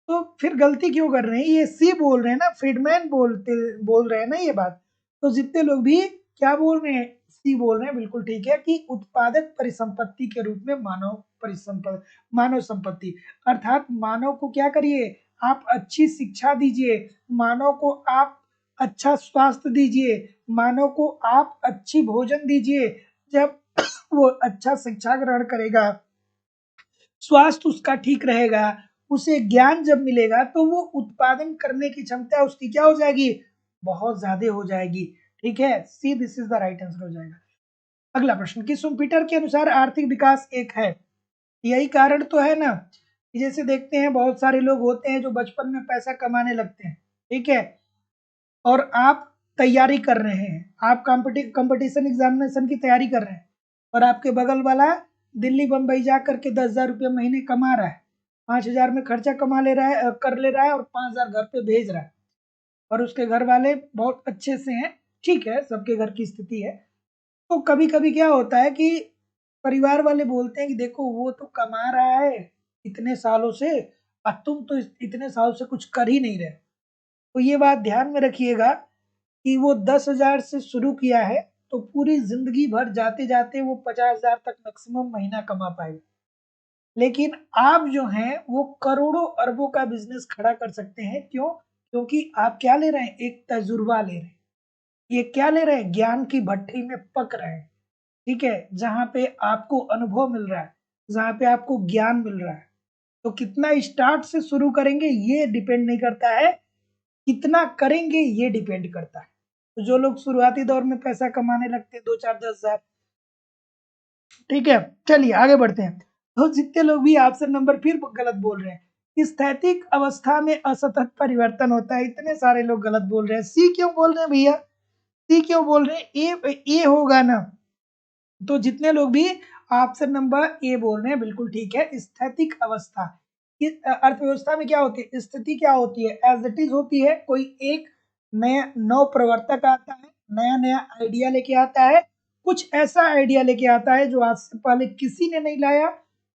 तो फिर गलती क्यों कर रहे हैं? ये सी बोल रहे हैं ना, फ्रीडमैन बोल रहे हैं ना ये बात। तो जितने लोग भी क्या बोल रहे हैं? सी बोल रहे हैं, बिल्कुल ठीक है कि उत्पादक परिसंपत्ति के रूप में मानव संपत्ति, अर्थात मानव को क्या करिए? आप अच्छी शिक्षा दीजिए, मानव को आप अच्छा स्वास्थ्य दीजिए, मानव को आप अच्छी भोजन दीजिए। जब वो अच्छा शिक्षा ग्रहण करेगा, स्वास्थ्य उसका ठीक रहेगा, उसे ज्ञान जब मिलेगा तो वो उत्पादन करने की क्षमता उसकी क्या हो जाएगी? बहुत ज्यादा हो जाएगी। ठीक है, see this is the right answer हो जाएगा। अगला प्रश्न, कि सुम्पीटर के अनुसार आर्थिक विकास एक है। यही कारण तो है ना कि जैसे देखते हैं बहुत सारे लोग होते हैं जो बचपन में पैसा कमाने लगते हैं, ठीक है, और आप तैयारी कर रहे हैं, आप कंपटीशन एग्जामिनेशन की तैयारी कर रहे हैं, और आपके बगल वाला दिल्ली बम्बई जा करके 10,000 रुपये महीने कमा रहा है, 5,000 में खर्चा कमा ले रहा है, कर ले रहा है, और 5,000 घर पे भेज रहा है, और उसके घर वाले बहुत अच्छे से हैं। ठीक है, सबके घर की स्थिति है। तो कभी कभी क्या होता है कि परिवार वाले बोलते हैं कि देखो वो तो कमा रहा है इतने सालों से, और तुम तो इतने साल से कुछ कर ही नहीं रहे। तो ये बात ध्यान में रखिएगा कि वो 10,000 से शुरू किया है तो पूरी जिंदगी भर जाते जाते वो 50,000 तक मैक्सिमम महीना कमा पाएगा। लेकिन आप जो हैं वो करोड़ों अरबों का बिजनेस खड़ा कर सकते हैं। क्यों? क्योंकि आप क्या ले रहे हैं? एक तजुर्बा ले रहे हैं। ये क्या ले रहे हैं? ज्ञान की भट्टी में पक रहे हैं। ठीक है, जहां पे आपको अनुभव मिल रहा है, जहां पे आपको ज्ञान मिल रहा है। तो कितना स्टार्ट से शुरू करेंगे ये डिपेंड नहीं करता है, कितना करेंगे ये डिपेंड करता है। तो जो लोग शुरुआती दौर में पैसा कमाने लगते हैं 2 4 10,000, ठीक है, चलिए आगे बढ़ते हैं। तो जितने लोग भी ऑप्शन नंबर फिर गलत बोल रहे हैं, स्थैतिक अवस्था में असतत परिवर्तन होता है, इतने सारे लोग गलत बोल रहे हैं। सी क्यों बोल रहे हैं भैया, सी क्यों बोल रहे हैं, ए होगा ना। तो जितने लोग भी ऑप्शन नंबर ए बोल रहे हैं बिल्कुल ठीक है। स्थैतिक अवस्था अर्थव्यवस्था में क्या होती है, स्थिति क्या होती है, एज इट इज होती है। कोई एक नया नव प्रवर्तक आता है, नया नया आइडिया लेके आता है, कुछ ऐसा आइडिया लेके आता है जो आज से पहले किसी ने नहीं लाया।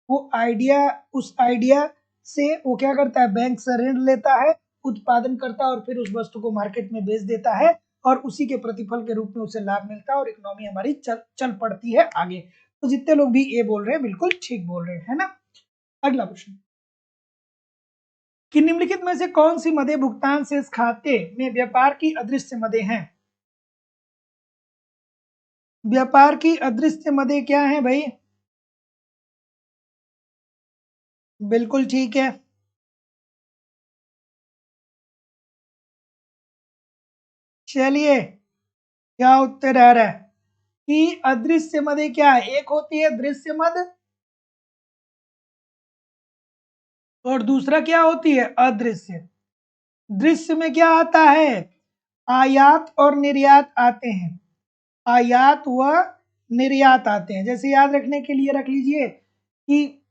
वो आइडिया, उस आइडिया से वो क्या करता है, बैंक से ऋण लेता है, उत्पादन करता है और फिर उस वस्तु को मार्केट में बेच देता है और उसी के प्रतिफल के रूप में उसे लाभ मिलता है और इकोनॉमी हमारी चल पड़ती है आगे। तो जितने लोग भी ए बोल रहे हैं बिल्कुल ठीक बोल रहे हैं, है ना। अगला प्रश्न, कि निम्नलिखित में से कौन सी मदें भुगतान शेष खाते में व्यापार की अदृश्य मदें हैं। व्यापार की अदृश्य मदें क्या है भाई, बिल्कुल ठीक है। चलिए क्या उत्तर आ रहा है, कि अदृश्य मदें क्या है, एक होती है दृश्य मद और दूसरा क्या होती है, अदृश्य। दृश्य में क्या आता है, आयात और निर्यात आते हैं, आयात व निर्यात आते हैं। जैसे याद रखने के लिए रख लीजिए कि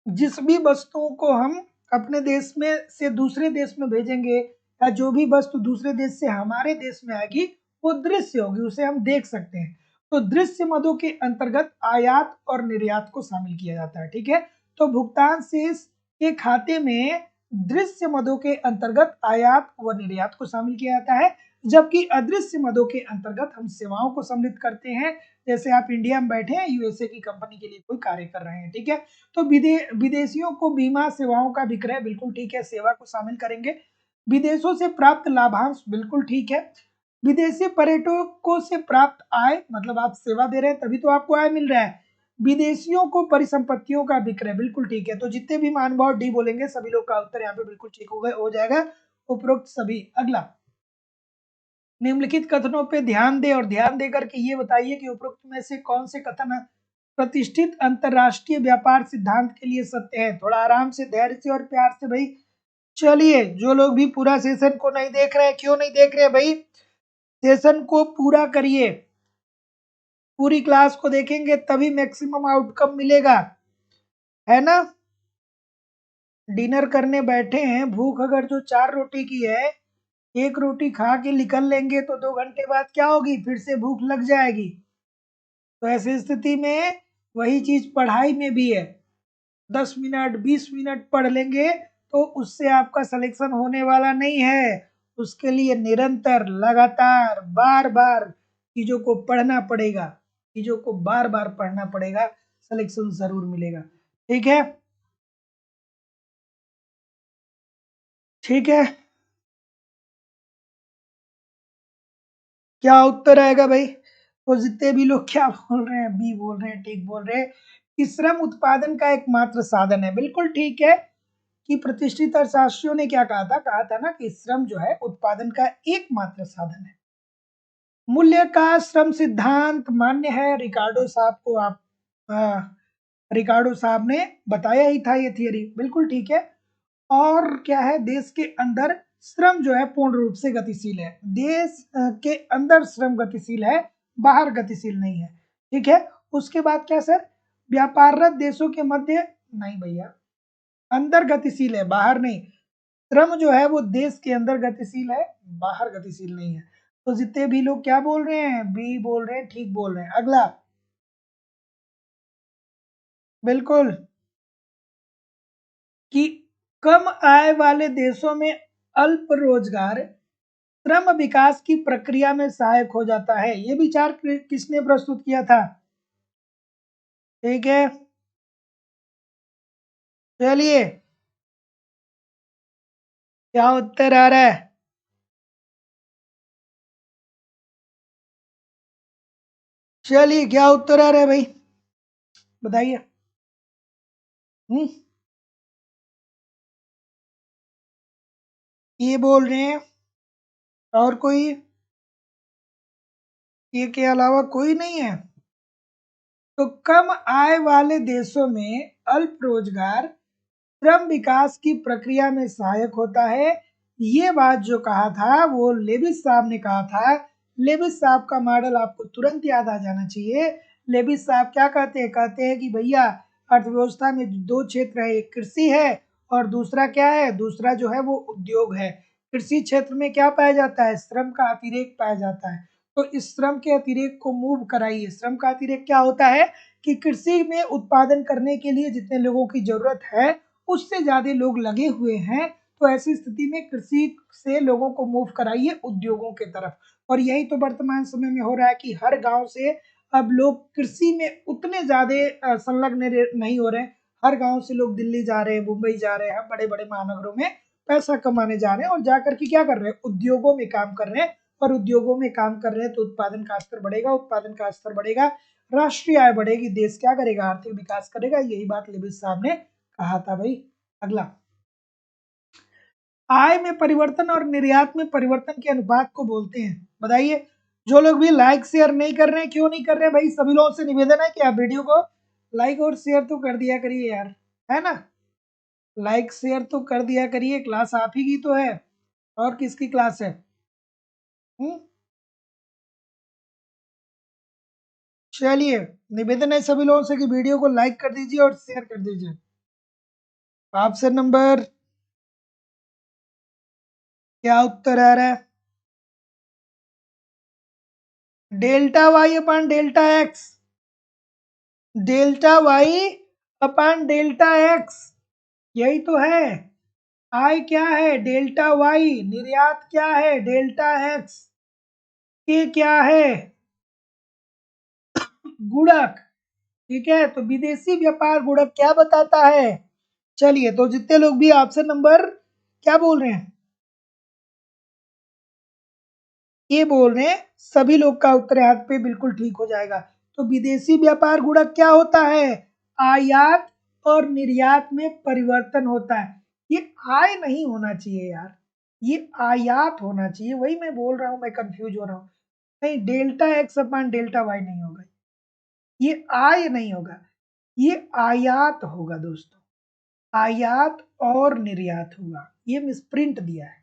जिस भी वस्तुओं को हम अपने देश में से दूसरे देश में भेजेंगे या जो भी वस्तु दूसरे देश से हमारे देश में आएगी वो दृश्य होगी, उसे हम देख सकते हैं। तो दृश्य मदों के अंतर्गत आयात और निर्यात को शामिल किया जाता है, ठीक है। तो भुगतान शेष के खाते में दृश्य मदों के अंतर्गत आयात व निर्यात को शामिल किया जाता है, जबकि अदृश्य मदों के अंतर्गत हम सेवाओं को सम्मिलित करते हैं। जैसे आप इंडिया में बैठे हैं, यूएसए की कंपनी के लिए कोई कार्य कर रहे हैं, ठीक है। तो विदेशियों को बीमा सेवाओं का विक्रय, बिल्कुल ठीक है, सेवा को शामिल करेंगे। विदेशों से प्राप्त लाभांश, बिल्कुल ठीक है। विदेशी पर्यटकों से प्राप्त आय, मतलब आप सेवा दे रहे हैं तभी तो आपको आय मिल रहा है। विदेशियों को परिसंपत्तियों का विक्रय, बिल्कुल ठीक है। तो जितने भी महानुभाव डी बोलेंगे सभी लोग का उत्तर यहाँ पे बिल्कुल ठीक हो जाएगा, उपरोक्त सभी। अगला, निम्नलिखित कथनों पे ध्यान दें और ध्यान देकर के ये बताइए कि उपरोक्त में से कौन से कथन प्रतिष्ठित अंतरराष्ट्रीय व्यापार सिद्धांत के लिए सत्य है। थोड़ा आराम से, धैर्य से और प्यार से भाई। चलिए, जो लोग भी पूरा सेशन को नहीं देख रहे हैं, क्यों नहीं देख रहे हैं भाई, सेशन को पूरा करिए, पूरी क्लास को देखेंगे तभी मैक्सिमम आउटकम मिलेगा, है ना। डिनर करने बैठे हैं, भूख अगर जो 4 रोटी की है, एक रोटी खा के निकल लेंगे तो 2 घंटे बाद क्या होगी, फिर से भूख लग जाएगी। तो ऐसी स्थिति में वही चीज पढ़ाई में भी है, 10 मिनट 20 मिनट पढ़ लेंगे तो उससे आपका सिलेक्शन होने वाला नहीं है। उसके लिए निरंतर, लगातार, बार बार चीजों को पढ़ना पड़ेगा, चीजों को बार बार पढ़ना पड़ेगा, सिलेक्शन जरूर मिलेगा, ठीक है। ठीक है, क्या उत्तर आएगा भाई। तो जितने भी लोग क्या बोल रहे हैं, बी बोल रहे हैं, ठीक बोल रहे हैं कि श्रम उत्पादन का एकमात्र साधन है, बिल्कुल ठीक है। कि प्रतिष्ठित अर्थशास्त्रियों ने क्या कहा था ना कि श्रम जो है उत्पादन का एकमात्र साधन है। मूल्य का श्रम सिद्धांत मान्य है, रिकार्डो साहब को आप रिकार्डो साहब ने बताया ही था ये थियरी, बिल्कुल ठीक है। और क्या है, देश के अंदर श्रम जो है पूर्ण रूप से गतिशील है, देश के अंदर श्रम गतिशील है, बाहर गतिशील नहीं है, ठीक है। उसके बाद क्या सर, व्यापाररत देशों के मध्य, नहीं भैया, अंदर गतिशील है बाहर नहीं। श्रम जो है वो देश के अंदर गतिशील है, बाहर गतिशील नहीं है। तो जितने भी लोग क्या बोल रहे हैं, बी बोल रहे हैं, ठीक बोल रहे हैं। अगला, बिल्कुल, कि कम आय वाले देशों में अल्प रोजगार श्रम विकास की प्रक्रिया में सहायक हो जाता है। ये विचार किसने प्रस्तुत किया था, ठीक है। चलिए, क्या उत्तर आ रहा है, चलिए क्या उत्तर आ रहा है भाई, बताइए। हम्म, ये बोल रहे हैं, और कोई, ये के अलावा कोई नहीं है। तो कम आय वाले देशों में अल्प रोजगार श्रम विकास की प्रक्रिया में सहायक होता है। ये बात जो कहा था वो लेविस साहब ने कहा था। लेविस साहब का मॉडल आपको तुरंत याद आ जाना चाहिए। लेविस साहब क्या कहते हैं कि भैया अर्थव्यवस्था में दो क्षेत्र है, एक कृषि है और दूसरा क्या है, दूसरा जो है वो उद्योग है। कृषि क्षेत्र में क्या पाया जाता है, श्रम का अतिरेक पाया जाता है। तो इस श्रम के अतिरेक को मूव कराइए। श्रम का अतिरेक क्या होता है कि कृषि में उत्पादन करने के लिए जितने लोगों की जरूरत है उससे ज्यादा लोग लगे हुए हैं। तो ऐसी स्थिति में कृषि से लोगों को मूव कराइए उद्योगों के तरफ। और यही तो वर्तमान समय में हो रहा है कि हर गांव से अब लोग कृषि में उतने ज्यादा संलग्न नहीं हो रहे हैं। हर गांव से लोग दिल्ली जा रहे हैं, मुंबई जा रहे हैं, बड़े बड़े महानगरों में पैसा कमाने जा रहे हैं और जाकर के क्या कर रहे हैं, उद्योगों में काम कर रहे हैं। और उद्योगों में काम कर रहे हैं तो उत्पादन का स्तर बढ़ेगा, उत्पादन का स्तर बढ़ेगा, राष्ट्रीय आय बढ़ेगी, देश क्या करेगा, आर्थिक विकास करेगा। यही बात लेविस साहब ने कहा था भाई। अगला, आय में परिवर्तन और निर्यात में परिवर्तन के अनुपात को बोलते हैं। बताइए, जो लोग भी लाइक शेयर नहीं कर रहे हैं, क्यों नहीं कर रहे हैं भाई? सभी लोगों से निवेदन है कि आप वीडियो को लाइक और शेयर तो कर दिया करिए यार, है ना। लाइक शेयर तो कर दिया करिए, क्लास आप ही की तो है, और किसकी क्लास है? हम्म, चलिए, निवेदन है सभी लोगों से कि वीडियो को लाइक कर दीजिए और शेयर कर दीजिए। ऑप्शन नंबर, क्या उत्तर आ रहा है? Delta Y upon delta X. Delta Y upon delta X, यही तो है। आय क्या है, डेल्टा वाई। निर्यात क्या है, डेल्टा एक्स। के क्या है, गुणक। ठीक है, तो विदेशी व्यापार गुणक क्या बताता है? चलिए, तो जितने लोग भी ऑप्शन नंबर क्या बोल रहे हैं, ये बोल रहे हैं, सभी लोग का उत्तर यहाँ पे बिल्कुल ठीक हो जाएगा। तो विदेशी व्यापार गुणक क्या होता है? आयात और निर्यात में परिवर्तन होता है। ये आय नहीं होना चाहिए यार, ये आयात होना चाहिए। वही मैं बोल रहा हूँ, मैं कंफ्यूज हो रहा हूँ। नहीं, delta X upon delta Y नहीं होगा, ये आय नहीं होगा, ये आयात होगा दोस्तों। आयात और निर्यात होगा, ये मिसप्रिंट दिया है।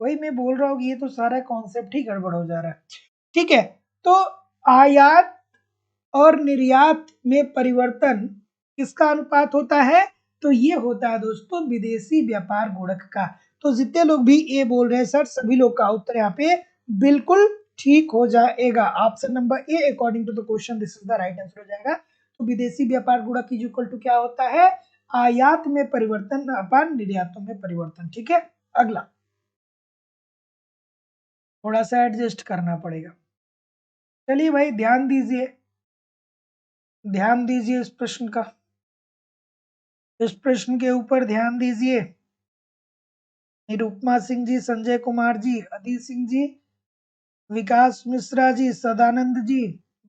वही मैं बोल रहा हूँ कि ये तो सारा कॉन्सेप्ट ही गड़बड़ हो जा रहा है। ठीक है, तो आयात और निर्यात में परिवर्तन किसका अनुपात होता है? तो ये होता है दोस्तों विदेशी व्यापार गुणक का। तो जितने लोग भी ए बोल रहे हैं सर, सभी लोग का उत्तर यहाँ पे बिल्कुल ठीक हो जाएगा। Option number A according to the question this is the right answer हो जाएगा। तो विदेशी व्यापार गुणक इज इक्वल टू क्या होता है? आयात में परिवर्तन अपान निर्यातों में परिवर्तन। ठीक है, अगला, थोड़ा सा एडजस्ट करना पड़ेगा। चलिए भाई, ध्यान दीजिए, ध्यान दीजिए इस प्रश्न का, इस प्रश्न के ऊपर ध्यान दीजिए। निरुपमा सिंह जी, संजय कुमार जी, अदिति सिंह जी, विकास मिश्रा जी, सदानंद जी,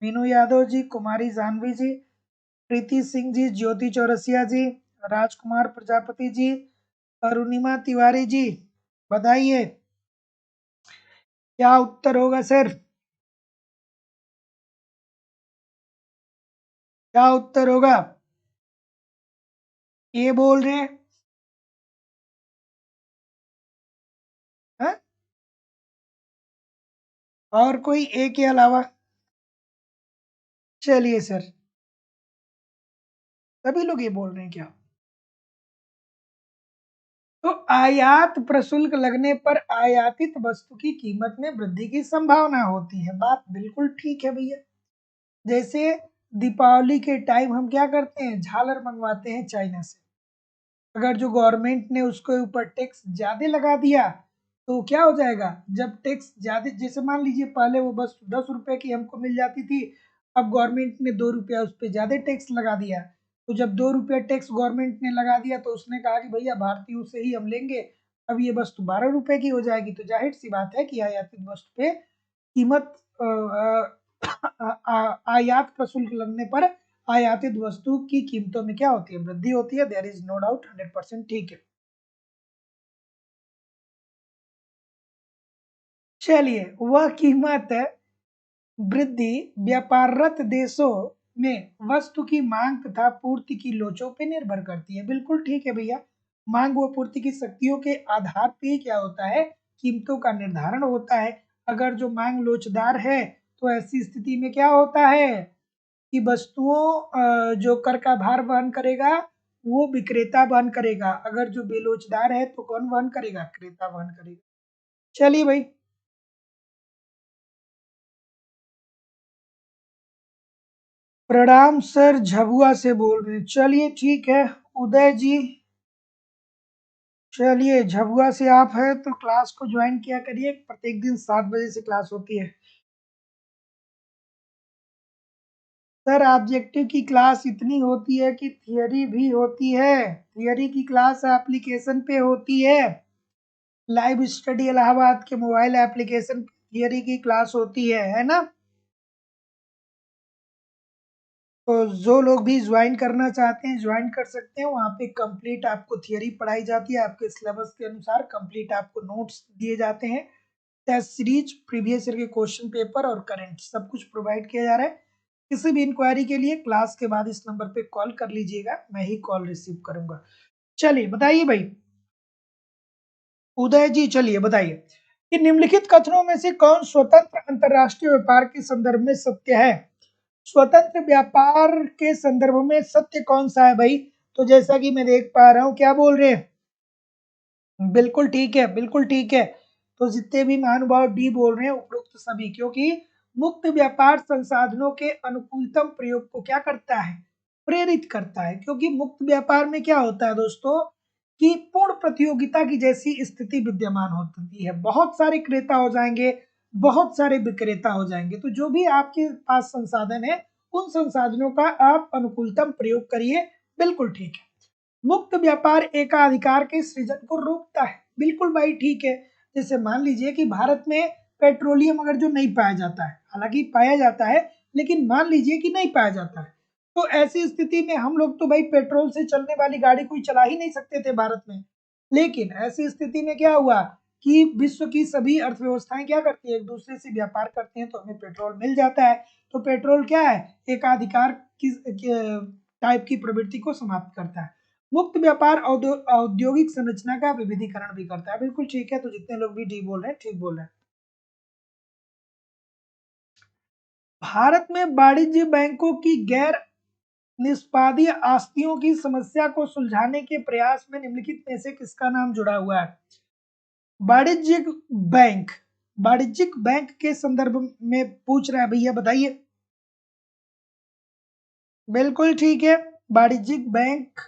मीनू यादव जी, कुमारी जानवी जी, प्रीति सिंह जी, ज्योति चौरसिया जी, राजकुमार प्रजापति जी, अरुणिमा तिवारी जी, बताइए क्या उत्तर होगा सर? क्या उत्तर होगा? ये बोल रहे हैं, हा? और कोई ए के अलावा? चलिए सर, सभी लोग ये बोल रहे हैं क्या? तो आयात प्रशुल्क लगने पर आयातित वस्तु की कीमत में वृद्धि की संभावना होती है। बात बिल्कुल ठीक है भैया। जैसे दीपावली के टाइम हम क्या करते हैं, झालर मंगवाते हैं चाइना से। अगर जो गवर्नमेंट ने उसके ऊपर टैक्स ज्यादा लगा दिया तो क्या हो जाएगा? जब टैक्स ज्यादा, जैसे मान लीजिए पहले वो बस 10 रुपए की हमको मिल जाती थी, अब गवर्नमेंट ने 2 रुपया उस पर ज्यादा टैक्स लगा दिया। तो जब 2 रुपया टैक्स गवर्नमेंट ने लगा दिया तो उसने कहा कि भैया भारतीयों से ही हम लेंगे, अब ये वस्तु 12 रुपए की हो जाएगी। तो जाहिर सी बात है कि आयातित वस्तु पे कीमत आयात प्रशुल्क लगने पर आयातित वस्तु की कीमतों में क्या होती है? वृद्धि होती है। देयर इज नो डाउट, 100% ठीक है। चलिए, वह कीमत वृद्धि व्यापाररत देशों में वस्तु की मांग तथा पूर्ति की लोचों पे निर्भर करती है। बिल्कुल ठीक है भैया, मांग व पूर्ति की शक्तियों के आधार पे क्या होता है, कीमतों का निर्धारण होता है। अगर जो मांग लोचदार है तो ऐसी स्थिति में क्या होता है कि वस्तुओं जो कर का भार वहन करेगा वो विक्रेता वहन करेगा, अगर जो बेलोचदार है तो कौन वहन करेगा, क्रेता वहन करेगा। चलिए भाई, प्रणाम सर, झबुआ से बोल रहे हैं। चलिए ठीक है उदय जी, चलिए झबुआ से आप है तो क्लास को ज्वाइन किया करिए, प्रत्येक दिन 7 बजे से क्लास होती है। सर ऑब्जेक्टिव की क्लास इतनी होती है कि थियरी भी होती है, थियरी की क्लास एप्लीकेशन पे होती है, लाइव स्टडी इलाहाबाद के मोबाइल एप्लीकेशन थियरी की क्लास होती है ना। तो जो लोग भी ज्वाइन करना चाहते हैं ज्वाइन कर सकते हैं, वहाँ पे कंप्लीट आपको थियरी पढ़ाई जाती है, आपके सिलेबस के अनुसार कंप्लीट आपको नोट्स दिए जाते हैं, टेस्ट सीरीज, प्रीवियस ईयर के क्वेश्चन पेपर और करंट सब कुछ प्रोवाइड किया जा रहा है। किसी भी इंक्वायरी के लिए क्लास के बाद इस नंबर पे कॉल कर लीजिएगा, मैं ही कॉल रिसीव करूंगा। चलिए बताइए भाई उदय जी, चलिए बताइए कि निम्नलिखित कथनों में से कौन स्वतंत्र अंतरराष्ट्रीय व्यापार के संदर्भ में सत्य है। स्वतंत्र व्यापार के संदर्भ में सत्य कौन सा है भाई, तो जैसा कि मैं देख पा रहा हूँ क्या बोल रहे हैं, बिल्कुल ठीक है, बिल्कुल ठीक है। तो जितने भी महानुभाव डी बोल रहे हैं उपरोक्त सभी, क्योंकि मुक्त व्यापार संसाधनों के अनुकूलतम प्रयोग को क्या करता है, प्रेरित करता है। क्योंकि मुक्त व्यापार में क्या होता है दोस्तों कि पूर्ण प्रतियोगिता की जैसी स्थिति विद्यमान होती है, बहुत सारे क्रेता हो जाएंगे, बहुत सारे विक्रेता हो जाएंगे, तो जो भी आपके पास संसाधन है उन संसाधनों का आप अनुकूलतम प्रयोग करिए, बिल्कुल ठीक है। मुक्त व्यापार एकाधिकार के सृजन को रोकता है, बिल्कुल भाई ठीक है। जैसे मान लीजिए कि भारत में पेट्रोलियम अगर जो नहीं पाया जाता है, हालांकि पाया जाता है लेकिन मान लीजिए कि नहीं पाया जाता है, तो ऐसी स्थिति में हम लोग तो भाई पेट्रोल से चलने वाली गाड़ी कोई चला ही नहीं सकते थे भारत में। लेकिन ऐसी स्थिति में क्या हुआ कि विश्व की सभी अर्थव्यवस्थाएं क्या करती है, एक दूसरे से व्यापार करती हैं, तो हमें पेट्रोल मिल जाता है। तो पेट्रोल क्या है, एकाधिकार की टाइप की प्रवृत्ति को समाप्त करता है। मुक्त व्यापार औद्योगिक संरचना का विविधीकरण भी करता है, बिल्कुल ठीक है। तो जितने लोग भी डी बोल रहे हैं ठीक बोल रहे हैं। भारत में वाणिज्य बैंकों की गैर निष्पादीय आस्तियों की समस्या को सुलझाने के प्रयास में निम्नलिखित में से किसका नाम जुड़ा हुआ है। वाणिज्यिक बैंक, वाणिज्यिक बैंक के संदर्भ में पूछ रहा है भैया, बताइए। बिल्कुल ठीक है, वाणिज्यिक बैंक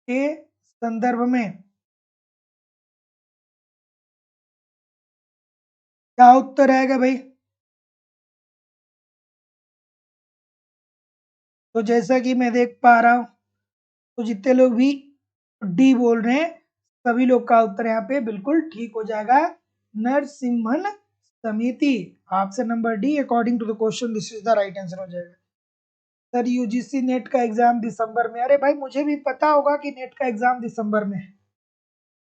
के संदर्भ में क्या उत्तर आएगा भाई। तो जैसा कि मैं देख पा रहा हूं, तो जितने लोग भी डी बोल रहे हैं सभी लोग का उत्तर यहाँ पे बिल्कुल ठीक हो जाएगा, नरसिम्हन समिति। Option number D according to the question this is the right answer हो जाएगा। सर यूजीसी नेट का एग्जाम दिसंबर में, अरे भाई मुझे भी पता होगा कि नेट का एग्जाम दिसंबर में है,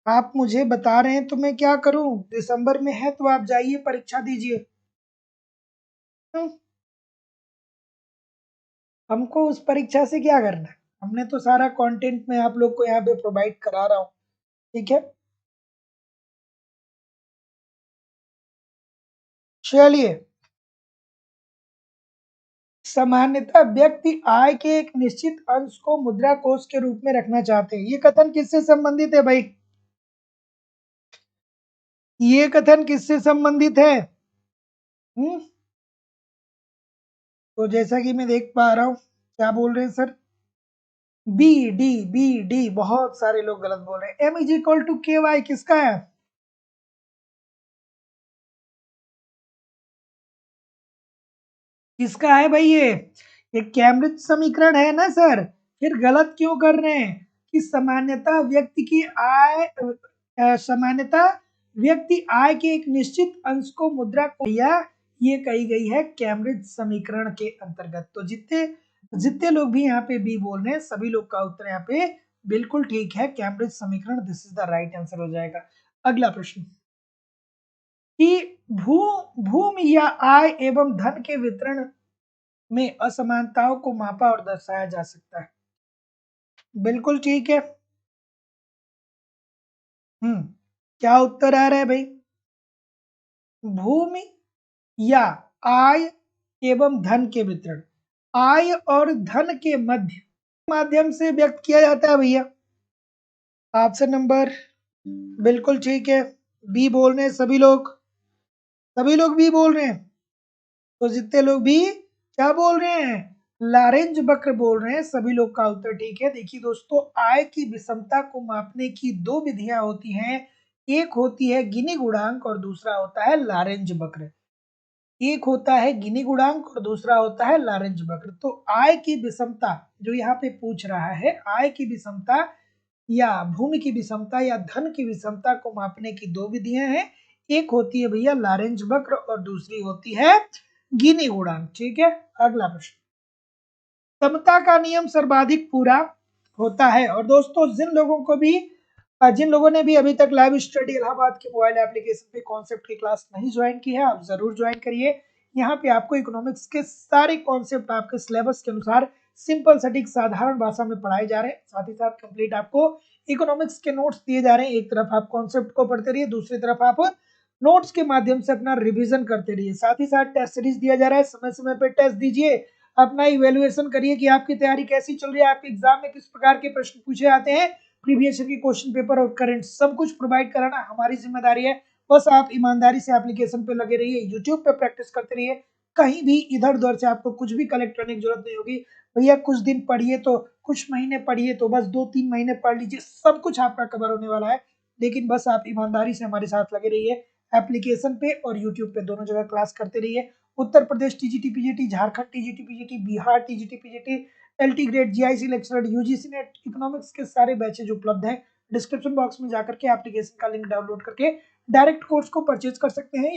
आप मुझे बता रहे हैं तो मैं क्या करूं, दिसंबर में है तो आप जाइए परीक्षा दीजिए। हम्म, हमको उस परीक्षा से क्या करना है, हमने तो सारा कंटेंट मैं आप लोग को यहाँ पे प्रोवाइड करा रहा हूँ, ठीक है। चलिए, सामान्यतः व्यक्ति आय के एक निश्चित अंश को मुद्रा कोष के रूप में रखना चाहते हैं, ये कथन किससे संबंधित है भाई, ये कथन किससे संबंधित है। हम्म, तो जैसा कि मैं देख पा रहा हूँ क्या बोल रहे हैं sir, B D, B D, बहुत सारे लोग गलत बोल रहे हैं। M is equal to K Y किसका है, किसका है भाई ये कैम्ब्रिज समीकरण है ना सर, फिर गलत क्यों कर रहे हैं कि सामान्यतः व्यक्ति की आय सामान्यतः व्यक्ति आय के एक निश्चित अंश को मुद्रा को या ये कही गई है कैम्ब्रिज समीकरण के अंतर्गत। तो जितने जितने लोग भी यहाँ पे बी बोल रहे हैं सभी लोग का उत्तर यहाँ पे बिल्कुल ठीक है, कैम्ब्रिज समीकरण this is the right answer हो जाएगा। अगला प्रश्न कि भू भूमि या आय एवं धन के वितरण में असमानताओं को मापा और दर्शाया जा सकता है। बिल्कुल ठीक है। हम्म, क्या उत्तर आ रहा है भाई? भूमि या आय एवं धन के वितरण, आय और धन के मध्य माध्यम से व्यक्त किया जाता है भैया। ऑप्शन नंबर बिल्कुल ठीक है, बी बोल रहे हैं सभी लोग बी बोल रहे हैं। तो जितने लोग भी क्या बोल रहे हैं, लारेंज वक्र बोल रहे हैं, सभी लोग का उत्तर ठीक है। देखिए दोस्तों, आय की विषमता को मापने की दो विधियां होती हैं, एक होती है गिनी गुणांक और दूसरा होता है लारेंज वक्र। एक होता है गिनी गुणांक और दूसरा होता है लारेंज वक्र। तो आय की विषमता जो यहाँ पे पूछ रहा है, आय की विषमता या भूमि की विषमता या धन की विषमता को मापने की दो विधियां हैं, एक होती है भैया लारेंज वक्र और दूसरी होती है गिनी गुणांक। ठीक है, अगला प्रश्न, समता का नियम सर्वाधिक पूरा होता है। और दोस्तों जिन लोगों ने भी अभी तक लाइव स्टडी इलाहाबाद के मोबाइल एप्लीकेशन पे कॉन्सेप्ट की क्लास नहीं ज्वाइन की है, आप जरूर ज्वाइन करिए। यहाँ पे आपको इकोनॉमिक्स के सारे कॉन्सेप्ट आपके सिलेबस के अनुसार सिंपल सटीक साधारण भाषा में पढ़ाए जा रहे हैं। साथ ही साथ कंप्लीट आपको इकोनॉमिक्स के नोट्स दिए जा रहे हैं। एक तरफ आप कॉन्सेप्ट को पढ़ते रहिए, दूसरी तरफ आप नोट्स के माध्यम से अपना रिवीजन करते रहिए। साथ ही साथ टेस्ट सीरीज दिया जा रहा है, समय समय पे टेस्ट दीजिए, अपना इवेल्युएशन करिए कि आपकी तैयारी कैसी चल रही है, आपके एग्जाम में किस प्रकार के प्रश्न पूछे जाते हैं, प्रीवियस ईयर के क्वेश्चन पेपर और करंट सब कुछ प्रोवाइड कराना हमारी जिम्मेदारी है। बस आप ईमानदारी से एप्लीकेशन पे लगे रहिए, यूट्यूब पे प्रैक्टिस करते रहिए, कहीं भी इधर उधर से आपको कुछ भी कलेक्ट करने की जरूरत नहीं होगी। भैया कुछ दिन पढ़िए तो, कुछ महीने पढ़िए तो, बस 2-3 महीने पढ़ लीजिए, सब कुछ आपका कवर होने वाला है। लेकिन बस आप ईमानदारी से हमारे साथ लगे रहिए, एप्लीकेशन पे और यूट्यूब पे दोनों जगह क्लास करते रहिए। Uttar Pradesh TGT PGT, Jharkhand TGT PGT, Bihar TGT PGT, LT grade, GIC lecturer, UGC NET economics के सारे बैचेज उपलब्ध हैं। डिस्क्रिप्शन बॉक्स में जाकर के एप्लीकेशन का लिंक डाउनलोड करके डायरेक्ट कोर्स को परचेज कर सकते हैं,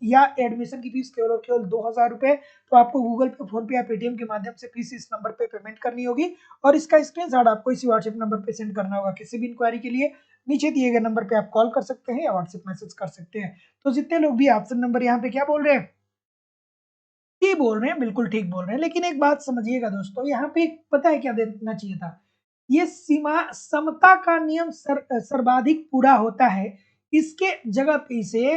या एडमिशन की फीस केवल और केवल 2,000 रुपए। तो आपको गूगल पे, फोन पे या पेटीएम के माध्यम से फीस इस नंबर पे पेमेंट करनी होगी और इसका स्क्रीनशॉट आपको इसी व्हाट्सएप नंबर पे सेंड करना होगा। किसी भी इंक्वायरी के लिए नीचे दिए गए नंबर पे आप कॉल कर सकते हैं या व्हाट्सएप मैसेज कर सकते हैं। तो जितने लोग भी ऑप्शन नंबर यहाँ पे क्या बोल रहे हैं, सी बोल रहे हैं, बिल्कुल ठीक बोल रहे हैं। लेकिन एक बात समझिएगा दोस्तों, यहाँ पे पता है क्या देना चाहिए था, ये सीमा समता का नियम सर्वाधिक पूरा होता है, इसके जगह पे इसे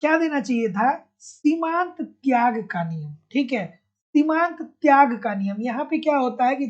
क्या देना चाहिए था, सीमांत त्याग का नियम। ठीक है, सीमांत त्याग का नियम। यहाँ पे क्या होता है कि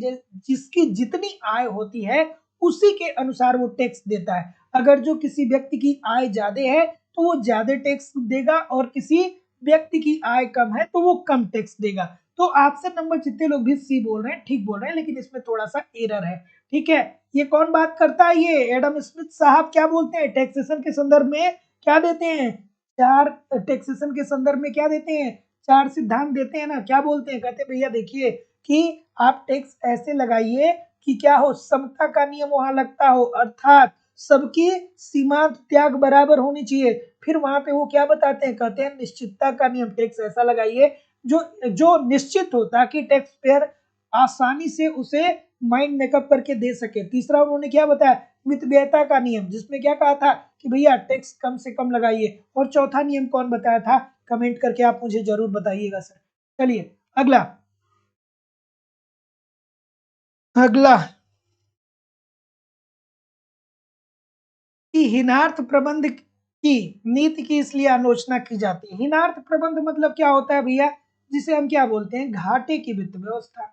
जिसकी जितनी आय होती है उसी के अनुसार वो टैक्स देता है। अगर जो किसी व्यक्ति की आय ज्यादा है तो वो ज्यादा टैक्स देगा, और किसी व्यक्ति की आय कम है तो वो कम टैक्स देगा। तो ऑप्शन नंबर जितने लोग भी सी बोल रहे हैं ठीक बोल रहे हैं, लेकिन इसमें थोड़ा सा एरर है। ठीक है, ये कौन बात करता है, ये एडम स्मिथ साहब क्या बोलते हैं, टैक्सेशन के संदर्भ में क्या देते हैं, चार टैक्सेशन के संदर्भ में क्या देते हैं, चार सिद्धांत देते हैं ना। क्या बोलते हैं, कहते हैं भैया देखिए कि आप टैक्स ऐसे लगाइए कि क्या हो, समता का नियम वहां लगता हो, अर्थात सबकी सीमांत त्याग बराबर होनी चाहिए। फिर वहां पे वो क्या बताते हैं, कहते हैं निश्चितता का नियम, टैक्स ऐसा लगाइए जो जो निश्चित हो, ताकि टैक्स पेयर आसानी से उसे माइंड मेकअप करके दे सके। तीसरा उन्होंने क्या बताया, मितव्ययता का नियम, जिसमें क्या कहा था कि भैया टैक्स कम से कम लगाइए। और चौथा नियम कौन बताया था, कमेंट करके आप मुझे जरूर बताइएगा सर। चलिए अगला, अगला कि हिनार्थ प्रबंध की नीति की इसलिए आलोचना की जाती है। हिनार्थ प्रबंध मतलब क्या होता है भैया, जिसे हम क्या बोलते हैं, घाटे की वित्त व्यवस्था।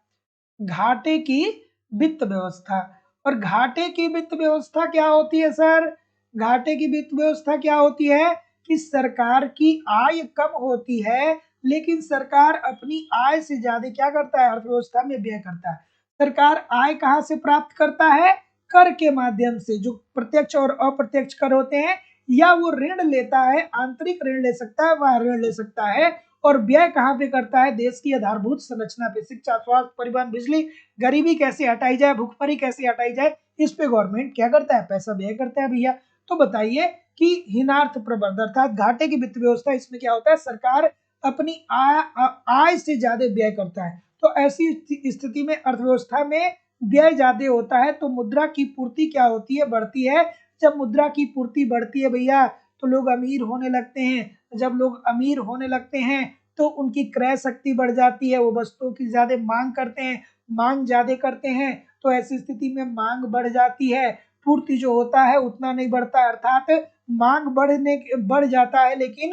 घाटे की वित्त व्यवस्था। और घाटे की वित्त व्यवस्था क्या होती है सर, घाटे की वित्त व्यवस्था क्या होती है कि सरकार की आय कम होती है, लेकिन सरकार अपनी आय से ज्यादा क्या करता है, अर्थव्यवस्था में व्यय करता है। सरकार आय कहाँ से प्राप्त करता है, कर के माध्यम से, जो प्रत्यक्ष और अप्रत्यक्ष कर होते हैं, या वो ऋण लेता है, आंतरिक ऋण ले सकता है, वह ऋण ले सकता है। और व्यय कहाँ पे करता है, देश की आधारभूत संरचना पे, शिक्षा, स्वास्थ्य, परिवहन, बिजली, गरीबी कैसे हटाई जाए, भुखमरी कैसे हटाई जाए, इस पे गवर्नमेंट क्या करता है, पैसा व्यय करता है भैया। तो बताइए कि हिनार्थ प्रबंध अर्थात घाटे की वित्त व्यवस्था, इसमें क्या होता है, सरकार अपनी आय से ज्यादा व्यय करता है। तो ऐसी स्थिति में अर्थव्यवस्था में व्यय ज्यादा होता है तो मुद्रा की पूर्ति क्या होती है, बढ़ती है। जब मुद्रा की पूर्ति बढ़ती है भैया तो लोग अमीर होने लगते हैं, जब लोग अमीर होने लगते हैं तो उनकी क्रय शक्ति बढ़ जाती है, वो वस्तुओं की ज्यादा मांग करते हैं, मांग ज्यादा करते हैं, तो ऐसी स्थिति में मांग बढ़ जाती है, पूर्ति जो होता है उतना नहीं बढ़ता, अर्थात मांग बढ़ जाता है लेकिन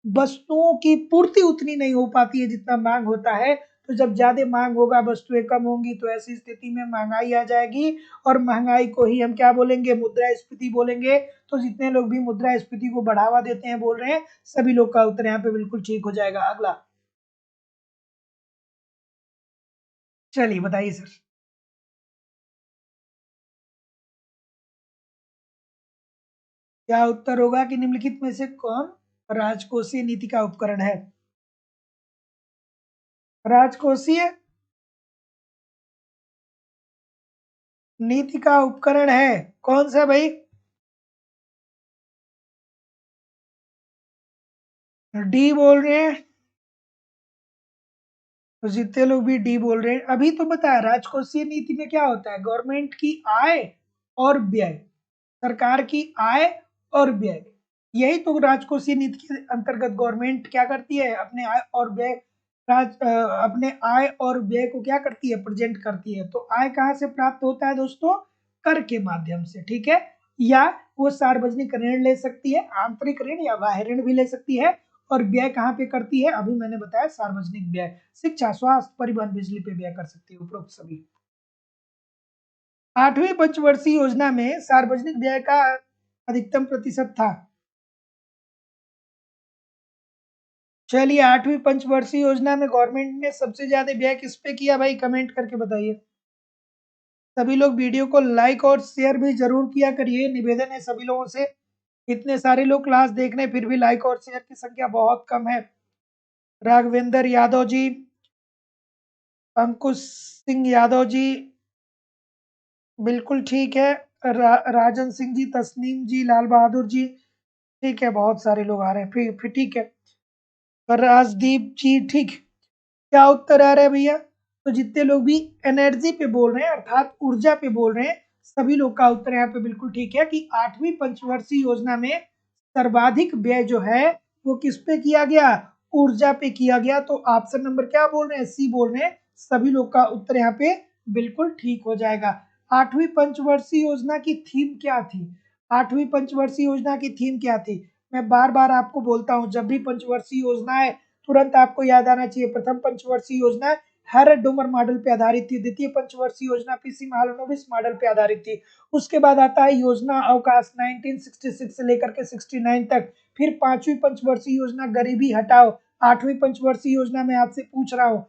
वस्तुओं की पूर्ति उतनी नहीं हो पाती है जितना मांग होता है। तो जब ज्यादा मांग होगा, वस्तुएं कम होंगी, तो ऐसी स्थिति में महंगाई आ जाएगी, और महंगाई को ही हम क्या बोलेंगे, मुद्रास्फीति बोलेंगे। तो जितने लोग भी मुद्रास्फीति को बढ़ावा देते हैं, बोल रहे हैं, सभी लोग का उत्तर यहाँ पे बिल्कुल ठीक हो जाएगा। अगला चलिए बताइए सर। क्या उत्तर होगा कि निम्नलिखित में से कौन राजकोषीय नीति का उपकरण है? राजकोषीय नीति का उपकरण है कौन सा भाई? डी बोल रहे हैं, तो जितने लोग भी डी बोल रहे हैं, अभी तो बताया राजकोषीय नीति में क्या होता है, गवर्नमेंट की आय और व्यय, सरकार की आय और व्यय, यही तो राजकोषीय नीति के अंतर्गत गवर्नमेंट क्या करती है, अपने आय और व्यय अपने आय और व्यय को क्या करती है, प्रेजेंट करती है। तो आय कहाँ से प्राप्त होता है दोस्तों? कर के माध्यम से, ठीक है, या वो सार्वजनिक ऋण ले सकती है, आंतरिक ऋण या बाह्य ऋण भी ले सकती है। और व्यय कहाँ पे करती है, अभी मैंने बताया सार्वजनिक व्यय, शिक्षा, स्वास्थ्य, परिवहन, बिजली पे व्यय कर सकती है, उपरोक्त सभी। 8वीं पंचवर्षीय योजना में सार्वजनिक व्यय का अधिकतम प्रतिशत था। चलिए, 8वीं पंचवर्षीय योजना में गवर्नमेंट ने सबसे ज्यादा व्यय किस पे किया भाई, कमेंट करके बताइए। सभी लोग वीडियो को लाइक और शेयर भी जरूर किया करिए, निवेदन है सभी लोगों से। इतने सारे लोग क्लास देख रहे हैं, फिर भी लाइक और शेयर की संख्या बहुत कम है। राघवेंद्र यादव जी, अंकुश सिंह यादव जी, बिल्कुल ठीक है। राजन सिंह जी, तस्नीम जी, लाल बहादुर जी, ठीक है, बहुत सारे लोग आ रहे हैं, फिर ठीक है। राजदीप जी, ठीक। क्या उत्तर आ रहा है भैया? तो जितने लोग भी एनर्जी पे बोल रहे हैं, अर्थात ऊर्जा पे बोल रहे हैं, सभी लोग का उत्तर यहाँ पे बिल्कुल ठीक है कि 8वीं पंचवर्षीय योजना में सर्वाधिक व्यय जो है वो किस पे किया गया, ऊर्जा पे किया गया। तो ऑप्शन नंबर क्या बोल रहे हैं, सी बोल रहे हैं, सभी लोग का उत्तर यहाँ पे बिल्कुल ठीक हो जाएगा। 8वीं पंचवर्षीय योजना की थीम क्या थी? 8वीं पंचवर्षीय योजना की थीम क्या थी? मैं बार बार आपको बोलता हूँ, जब भी पंचवर्षीय योजना है तुरंत आपको याद आना चाहिए, प्रथम पंचवर्षीय योजना हैरड डोमर मॉडल पे आधारित थी, द्वितीय पंचवर्षीय योजना पीसी महालनोबिस मॉडल पे आधारित थी। उसके बाद आता है योजना अवकाश 1966 से लेकर के 69 तक। फिर 5वीं पंचवर्षीय योजना गरीबी हटाओ। 8वीं पंचवर्षीय योजना में आपसे पूछ रहा हूँ।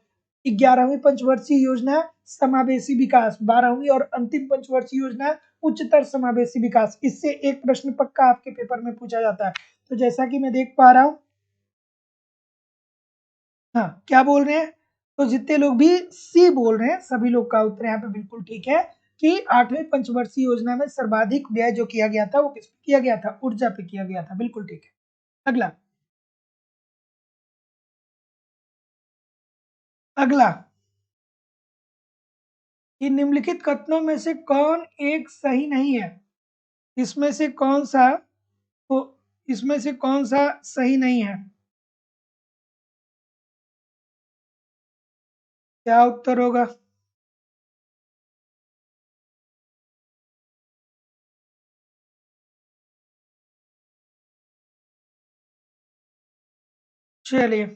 11वीं पंचवर्षीय योजना समावेशी विकास। 12वीं और अंतिम पंचवर्षीय योजना उच्चतर समावेशी विकास। इससे एक प्रश्न पक्का आपके पेपर में पूछा जाता है। तो जैसा कि मैं देख पा रहा हूँ, हाँ, क्या बोल रहे हैं? तो जितने लोग भी सी बोल रहे हैं, सभी लोग का उत्तर यहाँ पे बिल्कुल ठीक है कि 8वीं पंचवर्षीय योजना में सर्वाधिक व्यय जो किया गया था वो किस पे किया गया था, ऊर्जा पे किया गया था, बिल्कुल ठीक है। अगला, अगला, कि निम्नलिखित कथनों में से कौन एक सही नहीं है? इसमें से कौन सा, तो इसमें से कौन सा सही नहीं है? क्या उत्तर होगा? चलिए,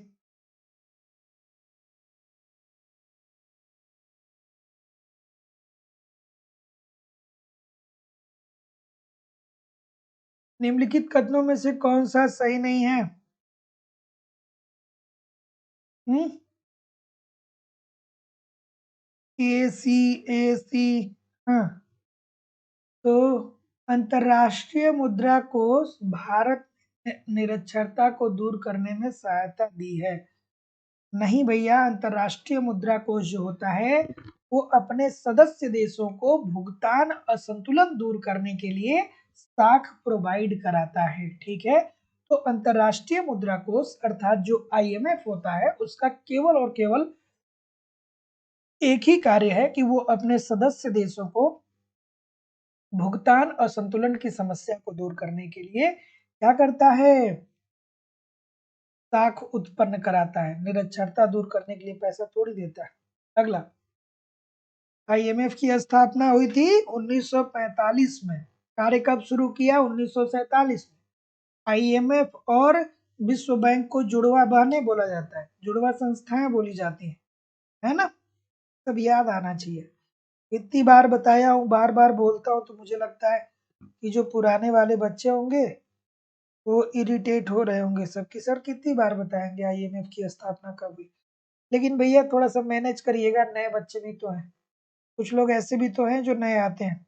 निम्नलिखित कथनों में से कौन सा सही नहीं है? हम्म, ए सी, हाँ, तो अंतर्राष्ट्रीय मुद्रा कोष भारत ने निरक्षरता को दूर करने में सहायता दी है। नहीं भैया, अंतर्राष्ट्रीय मुद्रा कोष जो होता है वो अपने सदस्य देशों को भुगतान असंतुलन दूर करने के लिए साख प्रोवाइड कराता है, ठीक है। तो अंतर्राष्ट्रीय मुद्रा कोष अर्थात जो आईएमएफ होता है, उसका केवल और केवल एक ही कार्य है कि वो अपने सदस्य देशों को भुगतान असंतुलन की समस्या को दूर करने के लिए क्या करता है, साख उत्पन्न कराता है, निरक्षरता दूर करने के लिए पैसा थोड़ी देता है। अगला, आईएमएफ की स्थापना हुई थी 1945 में। कार्य कब शुरू किया? 1947 में। आईएमएफ और विश्व बैंक को जुड़वा बहने बोला जाता है, जुड़वा संस्थाएं बोली जाती हैं, है ना? सब याद आना चाहिए। इतनी बार बताया हूँ, बार बार बोलता हूँ, तो मुझे लगता है कि जो पुराने वाले बच्चे होंगे वो इरिटेट हो रहे होंगे सब कि सर कितनी बार बताएंगे आईएमएफ की स्थापना कब हुई। लेकिन भैया थोड़ा सा मैनेज करिएगा, नए बच्चे भी तो हैं, कुछ लोग ऐसे भी तो हैं जो नए आते हैं,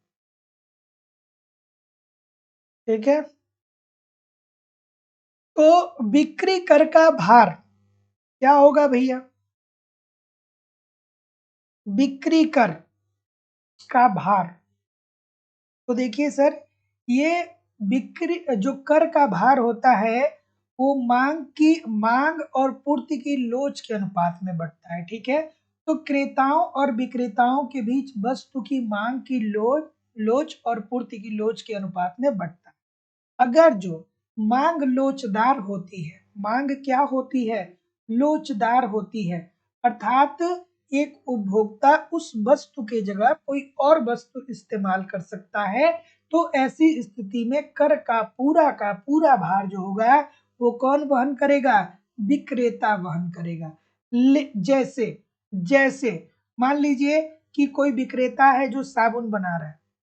ठीक है? तो बिक्री कर का भार क्या होगा भैया? बिक्री कर का भार, तो देखिए सर, ये बिक्री जो कर का भार होता है वो मांग और पूर्ति की लोच के अनुपात में बढ़ता है, ठीक है? तो क्रेताओं और विक्रेताओं के बीच वस्तु की मांग की लोच और पूर्ति की लोच के अनुपात में बढ़ता है। अगर जो मांग लोचदार होती है, मांग क्या होती है? लोचदार होती है, अर्थात एक उपभोक्ता उस वस्तु के जगह कोई और वस्तु इस्तेमाल कर सकता है, तो ऐसी स्थिति में कर का पूरा भार जो होगा वो कौन वहन करेगा? विक्रेता वहन करेगा। जैसे जैसे मान लीजिए कि कोई विक्रेता है जो साबुन बना रहा है,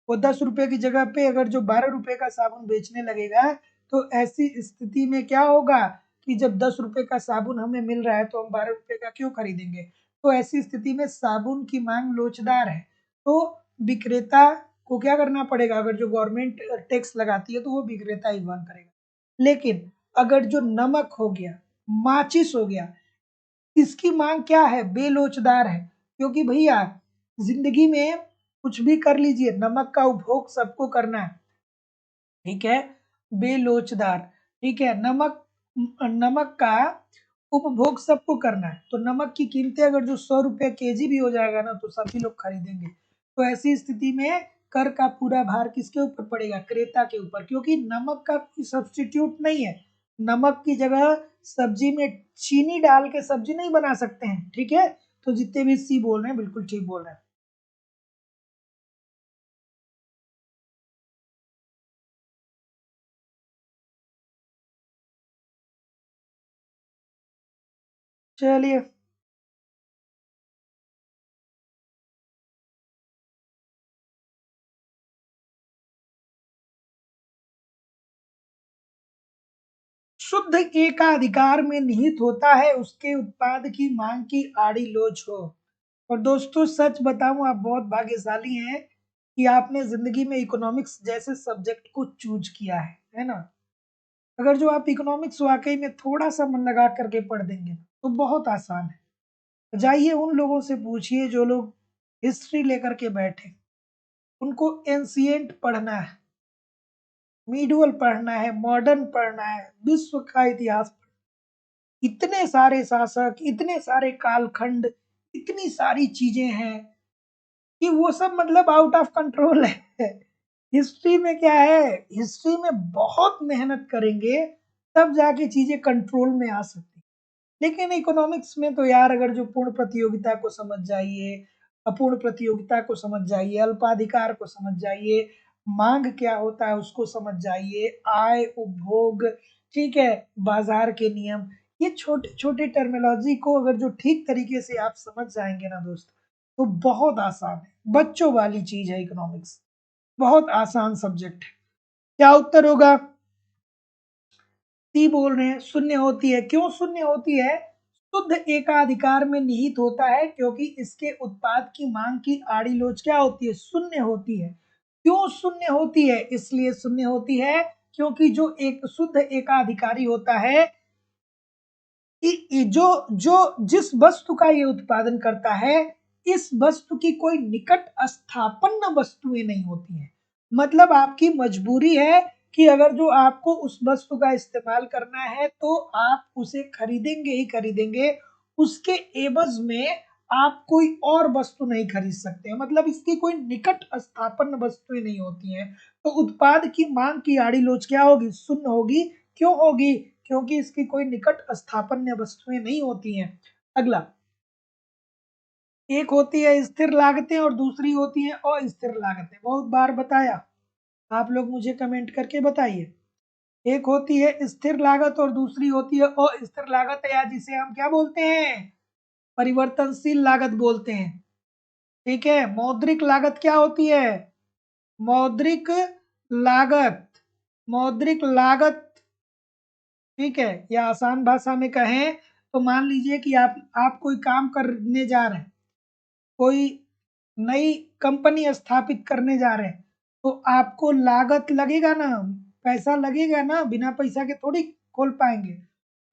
वो 10 रुपए की जगह पे अगर जो 12 रुपए का साबुन बेचने लगेगा, तो ऐसी स्थिति में क्या होगा कि जब 10 रुपए का साबुन हमें मिल रहा है तो हम 12 रुपए का क्यों खरीदेंगे? तो ऐसी स्थिति में साबुन की मांग लोचदार है, तो विक्रेता को क्या करना पड़ेगा? अगर जो गवर्नमेंट टैक्स लगाती है तो वो विक्रेता ही वहन करेगा। लेकिन अगर जो नमक हो गया, माचिस हो गया, इसकी मांग क्या है? बेलोचदार है, क्योंकि भैया जिंदगी में कुछ भी कर लीजिए, नमक का उपभोग सबको करना है, ठीक है? बेलोचदार, ठीक है? नमक नमक का उपभोग सबको करना है, तो नमक की कीमतें अगर जो 100 रुपए केजी भी हो जाएगा ना तो सभी लोग खरीदेंगे। तो ऐसी स्थिति में कर का पूरा भार किसके ऊपर पड़ेगा? क्रेता के ऊपर, क्योंकि नमक का कोई सब्स्टिट्यूट नहीं है। नमक की जगह सब्जी में चीनी डाल के सब्जी नहीं बना सकते हैं, ठीक है? तो जितने भी सी बोल रहे हैं बिल्कुल ठीक बोल रहे हैं। चलिए, शुद्ध एकाधिकार में निहित होता है उसके उत्पाद की मांग की आड़ी लोच हो। और दोस्तों सच बताऊं, आप बहुत भाग्यशाली हैं कि आपने जिंदगी में इकोनॉमिक्स जैसे सब्जेक्ट को चूज किया है ना? अगर जो आप इकोनॉमिक्स वाकई में थोड़ा सा मन लगा करके पढ़ देंगे तो बहुत आसान है। जाइए उन लोगों से पूछिए जो लोग हिस्ट्री लेकर के बैठे, उनको एंशिएंट पढ़ना है, मीडुअल पढ़ना है, मॉडर्न पढ़ना है, विश्व का इतिहास, इतने सारे शासक, इतने सारे कालखंड, इतनी सारी चीजें हैं कि वो सब मतलब आउट ऑफ कंट्रोल है। हिस्ट्री में क्या है? हिस्ट्री में बहुत मेहनत करेंगे तब जाके चीजें कंट्रोल में आ सकती। लेकिन इकोनॉमिक्स में तो यार अगर जो पूर्ण प्रतियोगिता को समझ जाइए, अपूर्ण प्रतियोगिता को समझ जाइए, अल्पाधिकार को समझ जाइए, मांग क्या होता है उसको समझ जाइए, आय, उपभोग, ठीक है, बाजार के नियम, ये छोटे छोटे टर्मिनोलॉजी को अगर जो ठीक तरीके से आप समझ जाएंगे ना दोस्त, तो बहुत आसान है, बच्चों वाली चीज है इकोनॉमिक्स, बहुत आसान सब्जेक्ट है। क्या उत्तर होगा? सी बोल रहे हैं। शून्य होती है, क्यों शून्य होती है? शुद्ध एकाधिकार में निहित होता है क्योंकि इसके उत्पाद की मांग की आड़ी लोच क्या होती है? शून्य होती है। क्यों शून्य होती है? इसलिए शून्य होती है क्योंकि जो एक शुद्ध एकाधिकारी होता है, जो जो जिस वस्तु का ये उत्पादन करता है, इस वस्तु की कोई निकट स्थापन्न वस्तुएं नहीं होती हैं। मतलब आपकी मजबूरी है कि अगर जो आपको उस वस्तु का इस्तेमाल करना है तो आप उसे खरीदेंगे ही खरीदेंगे, उसके एवज में आप कोई और वस्तु नहीं खरीद सकते हैं। मतलब इसकी कोई निकट स्थापन्न वस्तुएं नहीं होती हैं, तो उत्पाद की मांग की आड़ी लोच क्या होगी? शून्य होगी। क्यों होगी? क्योंकि इसकी कोई निकट स्थापन्य वस्तुएं नहीं होती हैं। अगला, एक होती है स्थिर लागतें और दूसरी होती है अस्थिर लागतें। बहुत बार बताया, आप लोग मुझे कमेंट करके बताइए। एक होती है स्थिर लागत और दूसरी होती है अस्थिर लागत, या जिसे हम क्या बोलते हैं, परिवर्तनशील लागत बोलते हैं। ठीक है, मौद्रिक लागत क्या होती है, मौद्रिक लागत, मौद्रिक लागत। ठीक है, या आसान भाषा में कहें तो मान लीजिए कि आप कोई काम करने जा रहे हैं, कोई नई कंपनी स्थापित करने जा रहे हैं, तो आपको लागत लगेगा ना, पैसा लगेगा ना, बिना पैसा के थोड़ी खोल पाएंगे।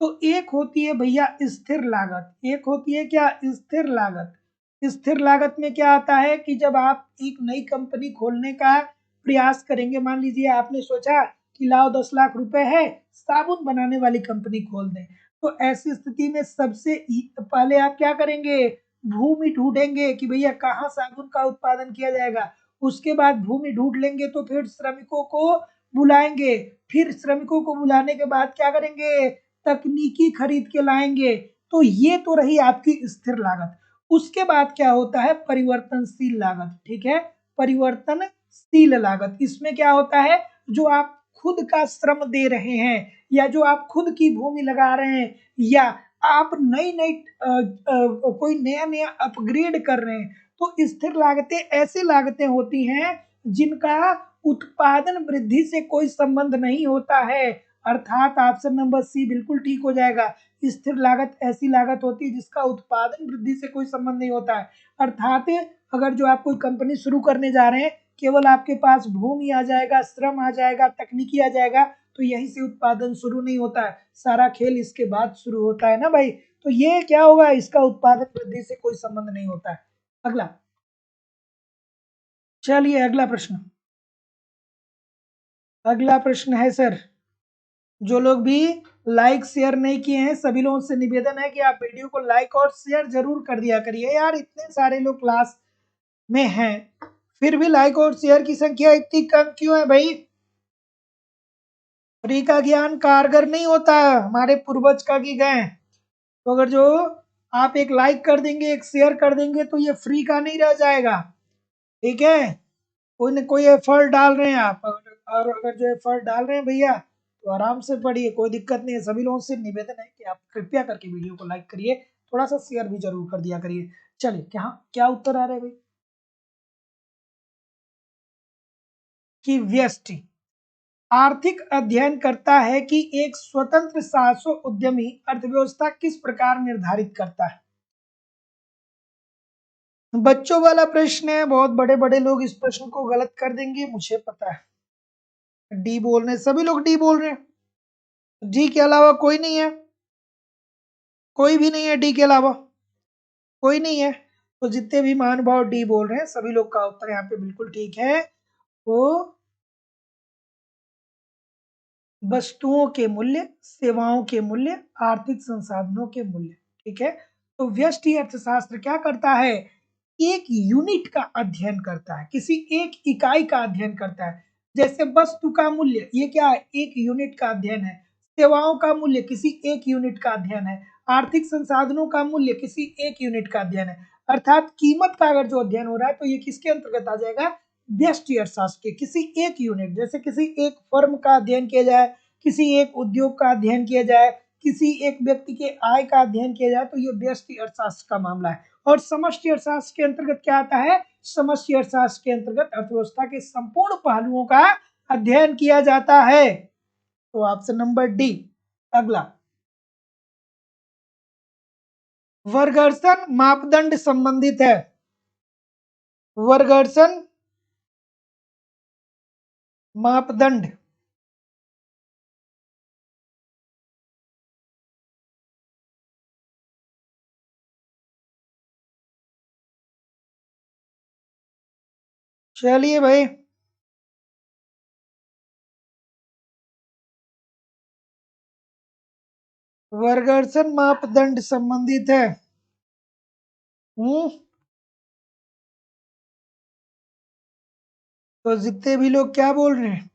तो एक होती है भैया स्थिर लागत, एक होती है क्या, स्थिर लागत। स्थिर लागत में क्या आता है कि जब आप एक नई कंपनी खोलने का प्रयास करेंगे, मान लीजिए आपने सोचा कि लाओ 10 लाख रुपए है, साबुन बनाने वाली कंपनी खोल दें, तो ऐसी स्थिति में सबसे पहले आप क्या करेंगे, भूमि ढूंढेंगे कि भैया कहाँ साबुन का उत्पादन किया जाएगा। उसके बाद भूमि ढूंढ लेंगे तो फिर श्रमिकों को बुलाएंगे, फिर श्रमिकों को बुलाने के बाद क्या करेंगे, तकनीकी खरीद के लाएंगे। तो ये तो रही आपकी स्थिर लागत। उसके बाद क्या होता है, परिवर्तनशील लागत। ठीक है, परिवर्तनशील लागत, इसमें क्या होता है, जो आप खुद का श्रम दे रहे हैं, या जो आप खुद की भूमि लगा रहे हैं, या आप नई नई कोई नया नया अपग्रेड कर रहे हैं। तो स्थिर लागतें ऐसी लागतें होती हैं जिनका उत्पादन वृद्धि से कोई संबंध नहीं होता है। अर्थात ऑप्शन नंबर सी बिल्कुल ठीक हो जाएगा। स्थिर लागत ऐसी लागत होती है जिसका उत्पादन वृद्धि से कोई संबंध नहीं होता है। अर्थात अगर जो आप कोई कंपनी शुरू करने जा रहे हैं, केवल आपके पास भूमि आ जाएगा, श्रम आ जाएगा, तकनीकी आ जाएगा, तो यहीं से उत्पादन शुरू नहीं होता है, सारा खेल इसके बाद शुरू होता है ना भाई। तो ये क्या होगा, इसका उत्पादन वृद्धि से कोई संबंध नहीं होता है। अगला, चलिए अगला प्रश्न। अगला प्रश्न है सर, जो लोग भी लाइक शेयर नहीं किए हैं, सभी लोगों से निवेदन है कि आप वीडियो को लाइक और शेयर जरूर कर दिया करिए यार। इतने सारे लोग क्लास में हैं, फिर भी लाइक और शेयर की संख्या इतनी कम क्यों है भाई। फ्री का ज्ञान कारगर नहीं होता है, हमारे पूर्वज का की गए। तो अगर जो आप एक लाइक कर देंगे, एक शेयर कर देंगे, तो ये फ्री का नहीं रह जाएगा। ठीक है, कोई न कोई एफर्ट डाल रहे हैं आप, और अगर जो एफर्ट डाल रहे हैं भैया, तो आराम से पढ़िए, कोई दिक्कत नहीं है। सभी लोगों से निवेदन है कि आप कृपया करके वीडियो को लाइक करिए, थोड़ा सा शेयर भी जरूर कर दिया करिए। चलिए, क्या क्या उत्तर आ रहे हैं भाई, कि व्यष्टि आर्थिक अध्ययन करता है कि एक स्वतंत्र साहसो उद्यमी अर्थव्यवस्था किस प्रकार निर्धारित करता है। बच्चों वाला प्रश्न है, बहुत बड़े बड़े लोग इस प्रश्न को गलत कर देंगे, मुझे पता है। डी बोल रहे हैं, सभी लोग डी बोल रहे हैं, डी के अलावा कोई नहीं है, कोई भी नहीं है डी के अलावा, कोई नहीं है। तो जितने भी महानुभाव डी बोल रहे हैं, सभी लोग का उत्तर यहाँ पे बिल्कुल ठीक है। वो वस्तुओं के मूल्य, सेवाओं के मूल्य, आर्थिक संसाधनों के मूल्य। ठीक है, तो व्यष्टि अर्थशास्त्र क्या करता है, एक यूनिट का अध्ययन करता है, किसी एक इकाई का अध्ययन करता है। जैसे वस्तु का मूल्य, ये क्या है, एक यूनिट का अध्ययन है। सेवाओं का मूल्य किसी एक यूनिट का अध्ययन है। आर्थिक संसाधनों का मूल्य किसी एक यूनिट का अध्ययन है। अर्थात कीमत का अगर जो अध्ययन हो रहा है, तो ये किसके अंतर्गत आ जाएगा, व्यष्टि अर्थशास्त्र के किसी एक यूनिट। जैसे किसी एक फर्म का अध्ययन किया जाए, किसी एक उद्योग का अध्ययन किया जाए, किसी एक व्यक्ति के आय का अध्ययन किया जाए, तो ये व्यष्टि अर्थशास्त्र का मामला है। और समष्टि अर्थशास्त्र के अंतर्गत क्या आता है, समष्टि अर्थशास्त्र के अंतर्गत अर्थव्यवस्था के संपूर्ण पहलुओं का अध्ययन किया जाता है। तो ऑप्शन नंबर डी। अगला, वर्गर्सन मापदंड संबंधित है, वर्गर्सन मापदंड। चलिए भाई, वर्गर्सन मापदंड संबंधित है। तो जितने भी लोग क्या बोल रहे हैं,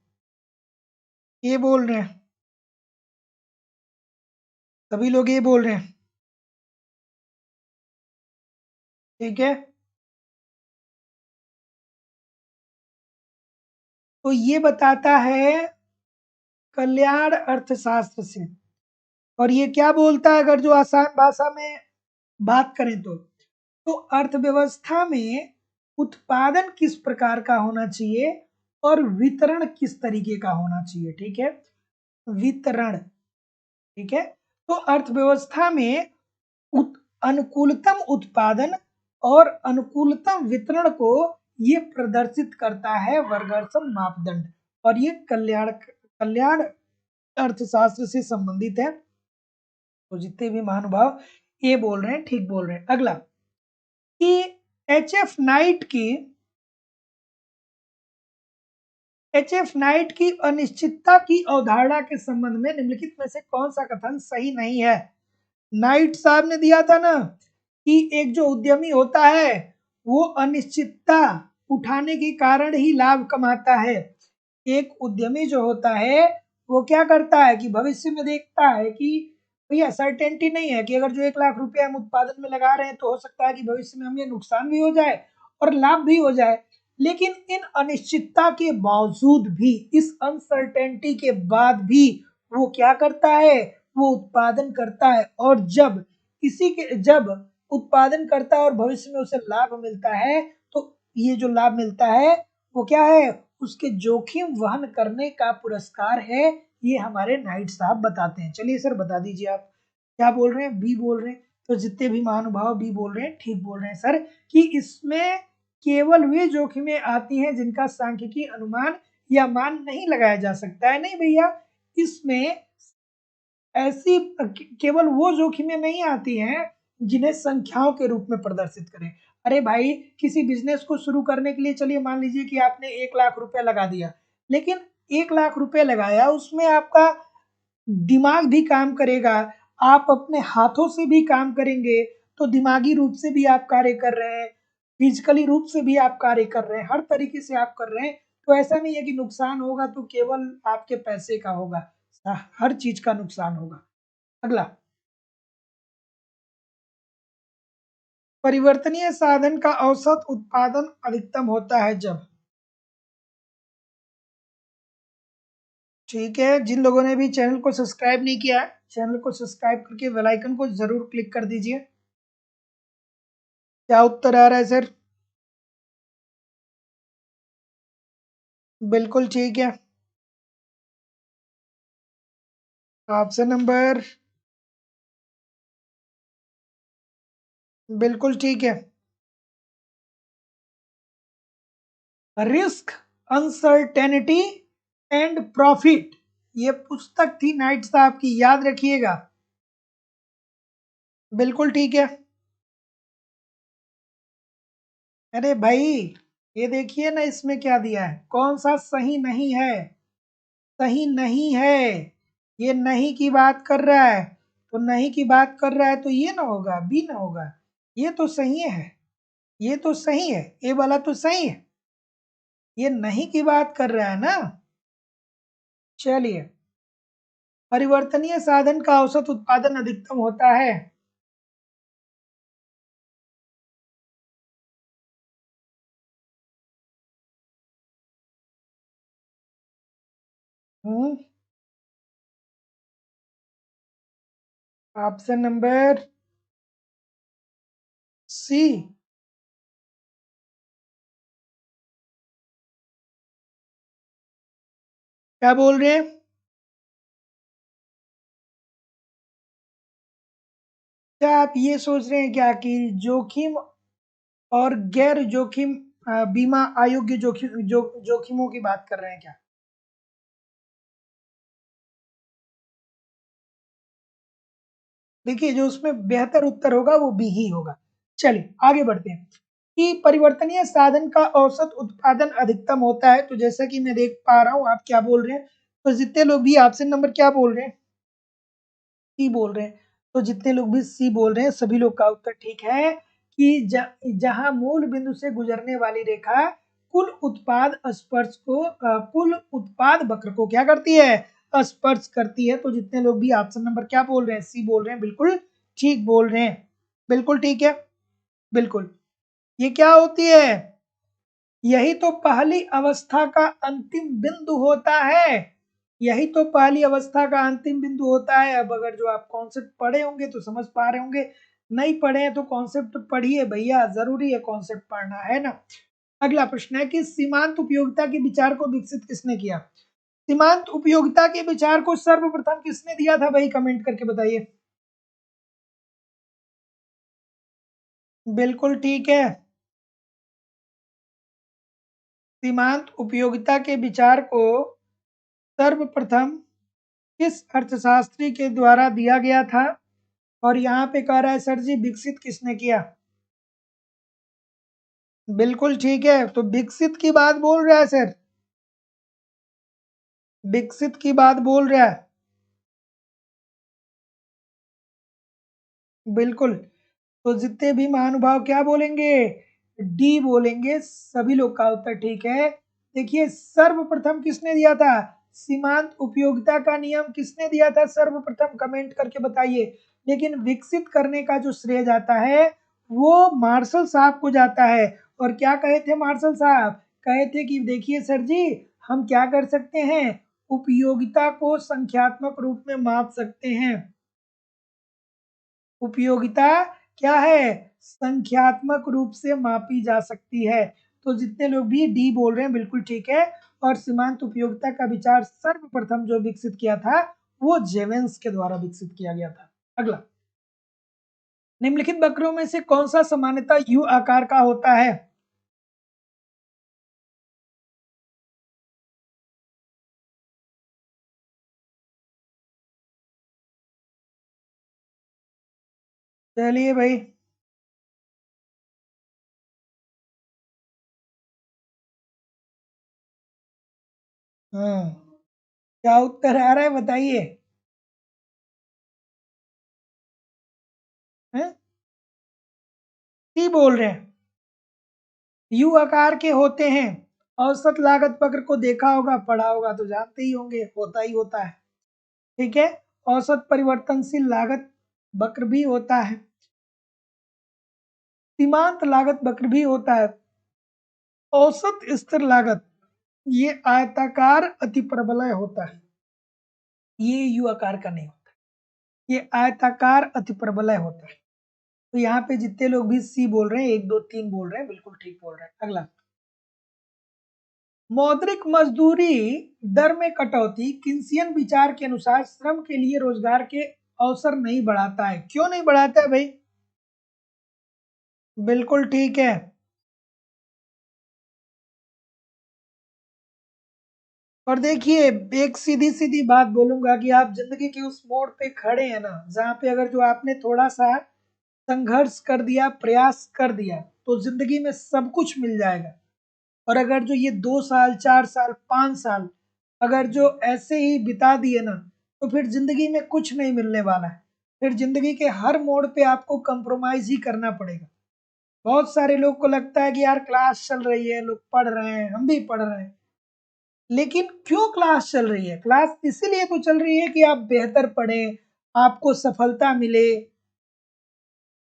ये बोल रहे हैं सभी लोग ये बोल रहे हैं, ठीक है। तो ये बताता है कल्याण अर्थशास्त्र से। और ये क्या बोलता है, अगर जो आसान भाषा में बात करें तो अर्थव्यवस्था में उत्पादन किस प्रकार का होना चाहिए और वितरण किस तरीके का होना चाहिए, ठीक है। वितरण, ठीक है। तो अर्थव्यवस्था में अनुकूलतम उत्पादन और अनुकूलतम वितरण को ये प्रदर्शित करता है वर्गरसन मापदंड। और ये कल्याण अर्थशास्त्र से संबंधित है। तो जितने भी महानुभाव ये बोल रहे हैं ठीक बोल रहे हैं। अगला कि एच एफ नाइट की अनिश्चितता की अवधारणा के संबंध में निम्नलिखित में से कौन सा कथन सही नहीं है। नाइट साहब ने दिया था ना कि एक जो उद्यमी होता है वो अनिश्चितता उठाने के कारण ही लाभ कमाता है। एक उद्यमी जो होता है वो क्या करता है कि भविष्य में देखता है कि भैया सर्टेनिटी नहीं है कि अगर जो 1 लाख रुपए हम उत्पादन में लगा रहे हैं तो हो सकता है कि भविष्य में हमें नुकसान भी हो जाए और लाभ भी हो जाए। लेकिन इन अनिश्चितता के बावजूद भी, इस अनसर्टेनिटी के बाद भी वो क्या करता है, वो उत्पादन करता है। और जब उत्पादन करता है और भविष्य में उसे लाभ मिलता है तो ये जो लाभ मिलता है वो क्या है, उसके जोखिम वहन करने का पुरस्कार है। ये हमारे नाइट साहब बताते हैं। चलिए सर बता दीजिए आप क्या बोल रहे हैं, बी बोल रहे हैं। तो जितने भी महानुभाव बी बोल रहे हैं ठीक बोल रहे हैं सर, कि इसमें केवल वे जोखिमें आती हैं जिनका सांख्यिकी अनुमान या मान नहीं लगाया जा सकता है। नहीं भैया, इसमें ऐसी केवल वो जोखिमें नहीं आती हैं जिन्हें संख्याओं के रूप में प्रदर्शित करें। अरे भाई, किसी बिजनेस को शुरू करने के लिए चलिए मान लीजिए कि आपने 1 लाख रुपया लगा दिया, लेकिन 1 लाख रुपया लगाया उसमें आपका दिमाग भी काम करेगा, आप अपने हाथों से भी काम करेंगे, तो दिमागी रूप से भी आप कार्य कर रहे हैं, फिजिकली रूप से भी आप कार्य कर रहे हैं, हर तरीके से आप कर रहे हैं। तो ऐसा नहीं है कि नुकसान होगा तो केवल आपके पैसे का होगा, हर चीज का नुकसान होगा। अगला, परिवर्तनीय साधन का औसत उत्पादन अधिकतम होता है जब, ठीक है। जिन लोगों ने भी चैनल को सब्सक्राइब नहीं किया है, चैनल को सब्सक्राइब करके बेल आइकन को जरूर क्लिक कर दीजिए। क्या उत्तर आ रहा है सर? बिल्कुल ठीक है। ऑप्शन नंबर, बिल्कुल ठीक है। रिस्क, अनसर्टेनिटी एंड प्रॉफिट, ये पुस्तक थी नाइट साहब की, याद रखिएगा। बिल्कुल ठीक है। अरे भाई, ये देखिए ना इसमें क्या दिया है, कौन सा सही नहीं है। सही नहीं है, ये नहीं की बात कर रहा है। तो नहीं की बात कर रहा है तो ये ना होगा, बी ना होगा, ये तो सही है। ये तो सही है, ए वाला तो सही है, ये नहीं की बात कर रहा है ना। चलिए, परिवर्तनीय साधन का औसत उत्पादन अधिकतम होता है। Option number C. क्या बोल रहे हैं? क्या आप ये सोच रहे हैं क्या कि जोखिम और गैर जोखिम बीमा अयोग्य जोखिमों की बात कर रहे हैं क्या? देखिए, जो उसमें बेहतर उत्तर होगा वो बी ही होगा। चलिए आगे बढ़ते हैं कि परिवर्तनीय साधन का औसत उत्पादन अधिकतम होता है। तो जैसा कि मैं देख पा रहा हूँ आप क्या बोल रहे हैं, तो जितने लोग भी ऑप्शन नंबर क्या बोल रहे हैं, सी बोल रहे हैं। तो जितने लोग भी सी बोल रहे हैं सभी लोग का उत्तर ठीक है कि जहां मूल बिंदु से गुजरने वाली रेखा कुल उत्पाद स्पर्श को कुल उत्पाद वक्र को क्या करती है, स्पर्श करती है। तो जितने लोग भी ऑप्शन नंबर क्या बोल रहे हैं, सी बोल रहे हैं, बिल्कुल ठीक बोल रहे हैं, बिल्कुल ठीक है, बिल्कुल। ये क्या होती है, यही तो पहली अवस्था का अंतिम बिंदु होता है, यही तो पहली अवस्था का अंतिम बिंदु होता है। अब अगर जो आप कॉन्सेप्ट पढ़े होंगे तो समझ पा रहे होंगे, नहीं पढ़े हैं तो कॉन्सेप्ट पढ़िए भैया, जरूरी है कॉन्सेप्ट पढ़ना, है ना। अगला प्रश्न है कि सीमांत उपयोगिता के विचार को विकसित किसने किया। सीमांत उपयोगिता के विचार को सर्वप्रथम किसने दिया था भाई, कमेंट करके बताइए। बिल्कुल ठीक है, सीमांत उपयोगिता के विचार को सर्वप्रथम किस अर्थशास्त्री के द्वारा दिया गया था। और यहाँ पे कह रहा है सर जी विकसित किसने किया। बिल्कुल ठीक है, तो विकसित की बात बोल रहा है सर, विकसित की बात बोल रहा है, बिल्कुल। तो जितने भी महानुभाव क्या बोलेंगे, डी बोलेंगे, सभी लोग का उत्तर ठीक है। देखिए सर्वप्रथम किसने दिया था, सीमांत उपयोगिता का नियम किसने दिया था सर्वप्रथम, कमेंट करके बताइए। लेकिन विकसित करने का जो श्रेय जाता है वो मार्शल साहब को जाता है। और क्या कहे थे मार्शल साहब, कहे थे कि देखिए सर जी हम क्या कर सकते हैं, उपयोगिता को संख्यात्मक रूप में माप सकते हैं। उपयोगिता क्या है, संख्यात्मक रूप से मापी जा सकती है। तो जितने लोग भी डी बोल रहे हैं बिल्कुल ठीक है। और सीमांत उपयोगिता का विचार सर्वप्रथम जो विकसित किया था वो जेवेंस के द्वारा विकसित किया गया था। अगला, निम्नलिखित वक्रों में से कौन सा सामान्यतः यू आकार का होता है। चलिए भाई, हाँ क्या उत्तर आ रहा है बताइए। हैं? सी बोल रहे हैं, यू आकार के होते हैं। औसत लागत वक्र को देखा होगा, पढ़ा होगा तो जानते ही होंगे, होता ही होता है, ठीक है। औसत परिवर्तनशील लागत वक्र भी होता है, सीमांत लागत वक्र भी होता है, औसत स्थिर लागत, ये आयताकार अतिप्रबलय होता है, ये यू आकार का नहीं होता, ये आयताकार अतिप्रबलय होता है। तो यहाँ पे जितने लोग भी सी बोल रहे हैं, एक दो तीन बोल रहे हैं, बिल्कुल ठीक बोल रहे हैं। अगला, मौद्रिक मजदूरी दर में कटौती किन्सियन विचार के अनुसार श्रम के लिए रोजगार के अवसर नहीं बढ़ाता है। क्यों नहीं बढ़ाता है भाई, बिल्कुल ठीक है। और देखिए एक सीधी सीधी बात बोलूंगा कि आप जिंदगी के उस मोड़ पे खड़े हैं ना, जहाँ पे अगर जो आपने थोड़ा सा संघर्ष कर दिया, प्रयास कर दिया, तो जिंदगी में सब कुछ मिल जाएगा। और अगर जो ये 2 साल 4 साल 5 साल अगर जो ऐसे ही बिता दिए ना, तो फिर जिंदगी में कुछ नहीं मिलने वाला है। फिर जिंदगी के हर मोड़ पे आपको कंप्रोमाइज ही करना पड़ेगा। बहुत सारे लोग को लगता है कि यार क्लास चल रही है, लोग पढ़ रहे हैं, हम भी पढ़ रहे हैं, लेकिन क्यों क्लास चल रही है, क्लास इसीलिए तो चल रही है कि आप बेहतर पढ़ें, आपको सफलता मिले,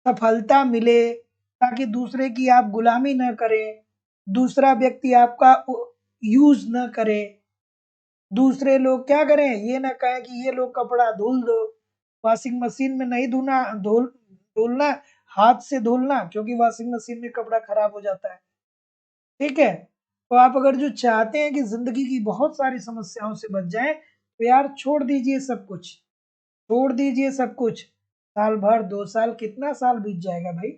सफलता मिले, ताकि दूसरे की आप गुलामी न करें, दूसरा व्यक्ति आपका यूज न करे, दूसरे लोग क्या करें, ये ना कहें कि ये लोग कपड़ा धुल दो, वॉशिंग मशीन में नहीं धुना, धुलना, हाथ से धुलना, क्योंकि वॉशिंग मशीन में कपड़ा खराब हो जाता है, ठीक है। तो आप अगर जो चाहते हैं कि जिंदगी की बहुत सारी समस्याओं से बच जाएं, तो यार छोड़ दीजिए सब कुछ, छोड़ दीजिए सब कुछ। साल भर 2 साल कितना साल बीत जाएगा भाई,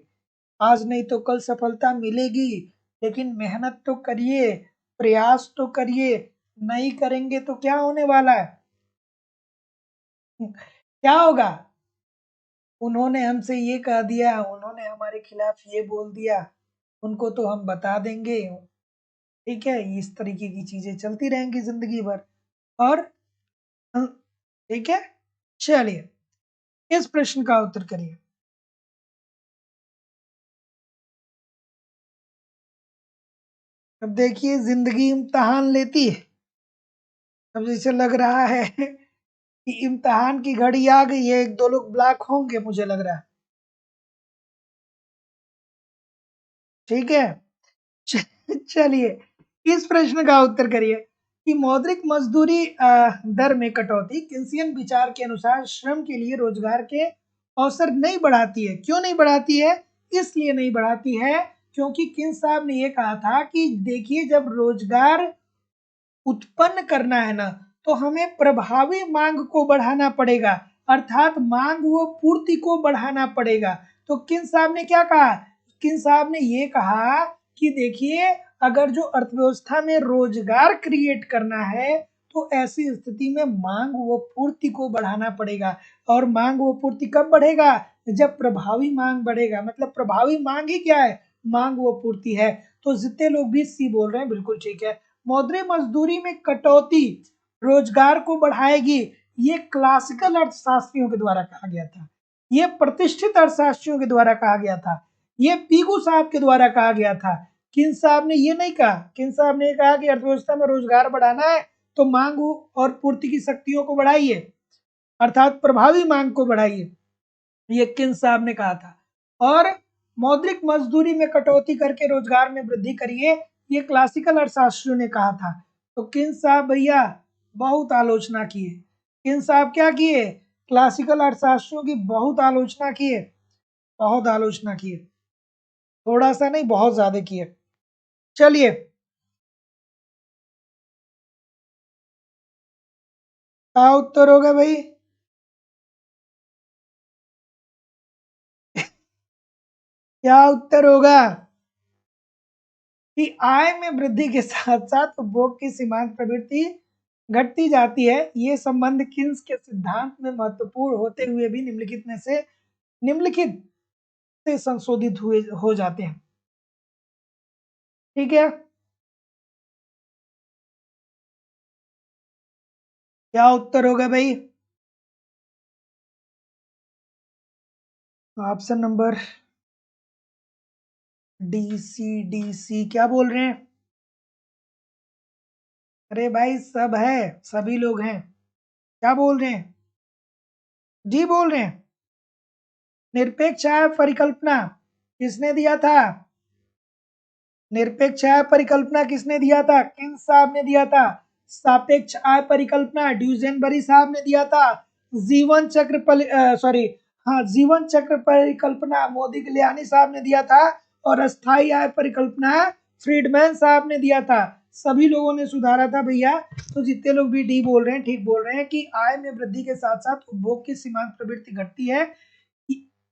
आज नहीं तो कल सफलता मिलेगी। लेकिन मेहनत तो करिए, प्रयास तो करिए, नहीं करेंगे तो क्या होने वाला है, क्या होगा। उन्होंने हमसे ये कह दिया, उन्होंने हमारे खिलाफ ये बोल दिया, उनको तो हम बता देंगे, ठीक है। इस तरीके की चीजें चलती रहेंगी जिंदगी भर। और ठीक है, चलिए इस प्रश्न का उत्तर करिए। अब देखिए जिंदगी इम्तहान लेती है, अब जैसे लग रहा है कि इम्तिहान की घड़ी आ गई है, एक दो लोग ब्लैक होंगे मुझे लग रहा है। ठीक है। चलिए, इस प्रश्न का उत्तर करिए कि मौद्रिक मजदूरी दर में कटौती किन्सियन विचार के अनुसार श्रम के लिए रोजगार के अवसर नहीं बढ़ाती है। क्यों नहीं बढ़ाती है? इसलिए नहीं बढ़ाती है क्योंकि किन साहब ने ये कहा था कि देखिए, जब रोजगार उत्पन्न करना है ना, तो हमें प्रभावी मांग को बढ़ाना पड़ेगा, अर्थात मांग व पूर्ति को बढ़ाना पड़ेगा। तो किन साहब ने क्या कहा? किन साहब ने ये कहा कि देखिए, अगर जो अर्थव्यवस्था में रोजगार क्रिएट करना है, तो ऐसी स्थिति में मांग व पूर्ति को बढ़ाना पड़ेगा। और मांग व पूर्ति कब बढ़ेगा? जब प्रभावी मांग बढ़ेगा। मतलब प्रभावी मांग ही क्या है? मांग व पूर्ति है। तो जितने लोग भी सी बोल रहे हैं, बिल्कुल ठीक है। मौद्रिक मजदूरी में कटौती रोजगार को बढ़ाएगी, ये क्लासिकल अर्थशास्त्रियों के द्वारा कहा गया था, ये प्रतिष्ठित अर्थशास्त्रियों के द्वारा कहा गया था, ये पीगू साहब के द्वारा कहा गया था। किन साहब ने ये नहीं कहा। किन साहब ने कहा कि अर्थव्यवस्था में रोजगार बढ़ाना है तो मांग और पूर्ति की शक्तियों को बढ़ाइए, अर्थात प्रभावी मांग को बढ़ाइए, ये किन साहब ने कहा था। और मौद्रिक मजदूरी में कटौती करके रोजगार में वृद्धि करिए, ये क्लासिकल अर्थशास्त्रियों ने कहा था। तो किन साहब भैया बहुत आलोचना किए। किन साहब क्या किए? क्लासिकल अर्थशास्त्रियों की बहुत आलोचना किए, बहुत आलोचना किए, थोड़ा सा नहीं बहुत ज्यादा किए। चलिए, क्या उत्तर होगा भाई? क्या उत्तर होगा? कि आय में वृद्धि के साथ साथ उपभोग की सीमांत प्रवृत्ति घटती जाती है। ये संबंध किन्स के सिद्धांत में महत्वपूर्ण होते हुए भी निम्नलिखित में से निम्नलिखित से संशोधित हुए हो जाते हैं। ठीक है, क्या उत्तर होगा भाई? ऑप्शन नंबर डी, सी, डी, सी क्या बोल रहे हैं? अरे भाई, सब है, सभी लोग हैं। क्या बोल रहे हैं? डी बोल रहे हैं। निरपेक्ष आय परिकल्पना किसने दिया था? निरपेक्ष आय परिकल्पना किसने दिया था? किन साहब ने दिया था। सापेक्ष आय परिकल्पना ड्यूजेनबरी साहब ने दिया था। जीवन चक्र सॉरी, हाँ, जीवन चक्र परिकल्पना मोदी गिलियानी साहब ने दिया था। और अस्थाई आय परिकल्पना फ्रीडमैन साहब ने दिया था। सभी लोगों ने सुधारा था भैया। तो जितने लोग भी डी बोल रहे हैं, ठीक बोल रहे हैं कि आय में वृद्धि के साथ साथ उपभोग की सीमांत प्रवृत्ति घटती है।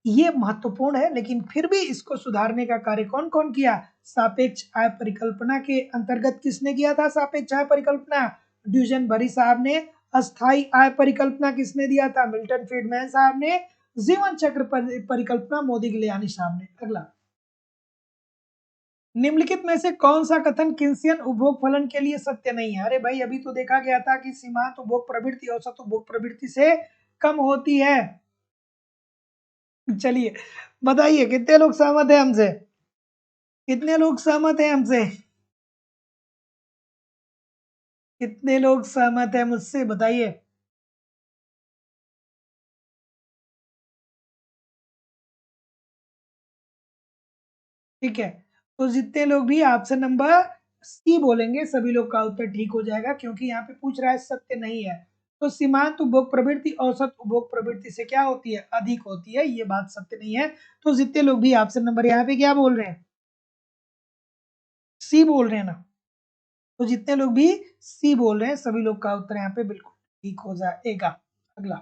ये महत्वपूर्ण है, लेकिन फिर भी इसको सुधारने का कार्य कौन कौन किया? सापेक्ष आय परिकल्पना के अंतर्गत किसने किया था सापेक्ष आय परिकल्पना? ड्यूजन बरी साहब ने। अस्थाई आय परिकल्पना किसने दिया था? मिल्टन फ्रीडमैन साहब ने। जीवन चक्र परिकल्पना मोदी गिलियानी साहब ने। अगला, निम्नलिखित में से कौन सा कथन किन्सियन उपभोग फलन के लिए सत्य नहीं है? अरे भाई, अभी तो देखा गया था कि सीमांत उपभोग प्रवृत्ति औसत उपभोग प्रवृत्ति से कम होती है। चलिए, बताइए कितने लोग सहमत है हमसे? कितने लोग सहमत हैं हमसे? कितने लोग सहमत हैं मुझसे, बताइए। ठीक है, तो जितने लोग भी ऑप्शन नंबर सी बोलेंगे, सभी लोग का उत्तर ठीक हो जाएगा, क्योंकि यहाँ पे पूछ रहा है सत्य नहीं है। तो सीमांत उपभोग प्रवृत्ति औसत उपभोग प्रवृत्ति से क्या होती है? अधिक होती है, ये बात सत्य नहीं है। तो जितने लोग भी ऑप्शन नंबर यहाँ पे क्या बोल रहे हैं? सी बोल रहे हैं ना। तो जितने लोग भी सी बोल रहे हैं, सभी लोग का उत्तर यहाँ पे बिल्कुल ठीक हो जाएगा। अगला,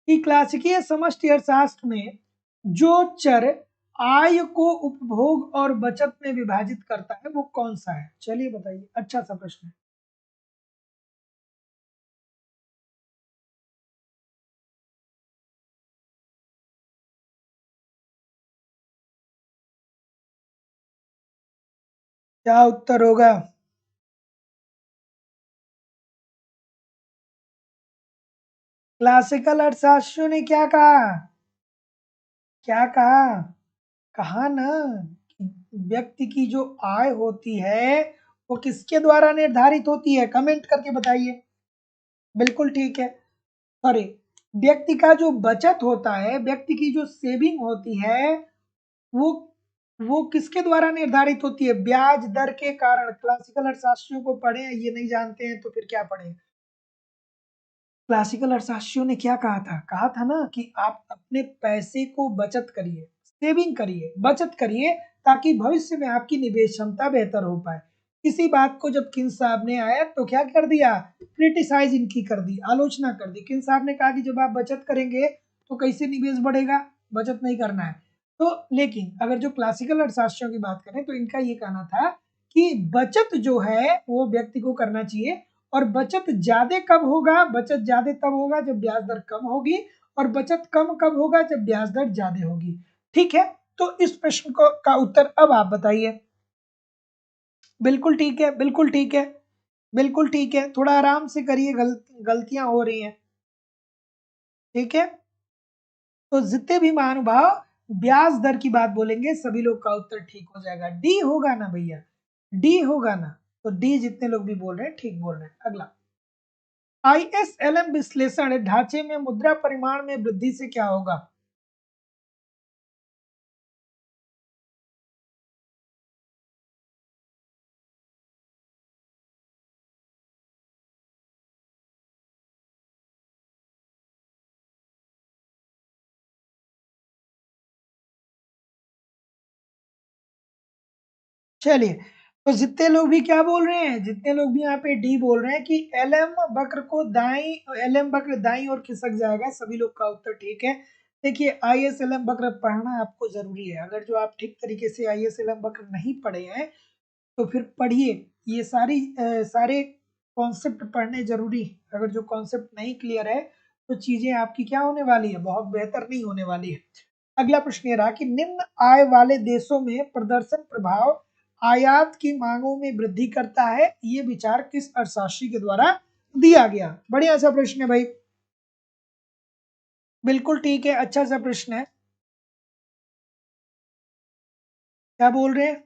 कि क्लासिकीय समष्टि अर्थशास्त्र में जो चर आय को उपभोग और बचत में विभाजित करता है वो कौन सा है? चलिए बताइए, अच्छा सा प्रश्न है। क्या उत्तर होगा? क्लासिकल अर्थशास्त्रियों ने क्या कहा? क्या कहा? कहा ना कि व्यक्ति की जो आय होती है वो किसके द्वारा निर्धारित होती है? कमेंट करके बताइए। बिल्कुल ठीक है। सॉरी, व्यक्ति का जो बचत होता है, व्यक्ति की जो सेविंग होती है, वो वो किसके द्वारा निर्धारित होती है? ब्याज दर के कारण। क्लासिकल अर्थशास्त्रियों को पढ़े हैं, ये नहीं जानते हैं तो फिर क्या पढ़े? क्लासिकल अर्थशास्त्रियों ने क्या कहा था? कहा था ना कि आप अपने पैसे को बचत करिए, सेविंग करिए, बचत करिए, ताकि भविष्य में आपकी निवेश क्षमता बेहतर हो पाए। इसी बात को जब किन साहब ने आया तो क्या कर दिया? क्रिटिसाइज इनकी कर दी, आलोचना कर दी। किन साहब ने कहा कि जब आप बचत करेंगे तो कैसे निवेश बढ़ेगा? बचत नहीं करना है। तो लेकिन अगर जो क्लासिकल अर्थशास्त्रियों की बात करें तो इनका ये कहना था कि बचत जो है वो व्यक्ति को करना चाहिए, और बचत ज्यादा कब होगा? बचत ज्यादा तब होगा जब ब्याज दर कम होगी, और बचत कम कब होगा? जब ब्याज दर ज्यादा होगी। ठीक है, तो इस प्रश्न को का उत्तर अब आप बताइए। बिल्कुल ठीक है, बिल्कुल ठीक है, बिल्कुल ठीक है। थोड़ा आराम से करिए, गलतियां हो रही हैं। ठीक है, तो जितने भी महानुभाव ब्याज दर की बात बोलेंगे सभी लोग का उत्तर ठीक हो जाएगा। डी होगा ना भैया? डी होगा ना? तो डी जितने लोग भी बोल रहे हैं ठीक बोल रहे हैं। अगला, आईएसएलएम विश्लेषण ढांचे में मुद्रा परिमाण में वृद्धि से क्या होगा? चलिए, तो जितने लोग भी क्या बोल रहे हैं, जितने लोग भी यहाँ पे डी बोल रहे हैं कि एलएम वक्र को दाई, एलएम वक्र दाई और खिसक जाएगा, सभी लोग का उत्तर ठीक है। देखिए, आईएसएलएम वक्र पढ़ना आपको जरूरी है। अगर जो आप ठीक तरीके से आईएसएलएम वक्र नहीं पढ़े हैं तो फिर पढ़िए। ये सारे कॉन्सेप्ट पढ़ने जरूरी है। अगर जो कॉन्सेप्ट नहीं क्लियर है तो चीजें आपकी क्या होने वाली है? बहुत बेहतर नहीं होने वाली है। अगला प्रश्न ये रहा कि निम्न आय वाले देशों में प्रदर्शन प्रभाव आयात की मांगों में वृद्धि करता है, ये विचार किस अर्थशास्त्री के द्वारा दिया गया? बढ़िया सा प्रश्न है भाई, बिल्कुल ठीक है, अच्छा सा प्रश्न है। क्या बोल रहे हैं?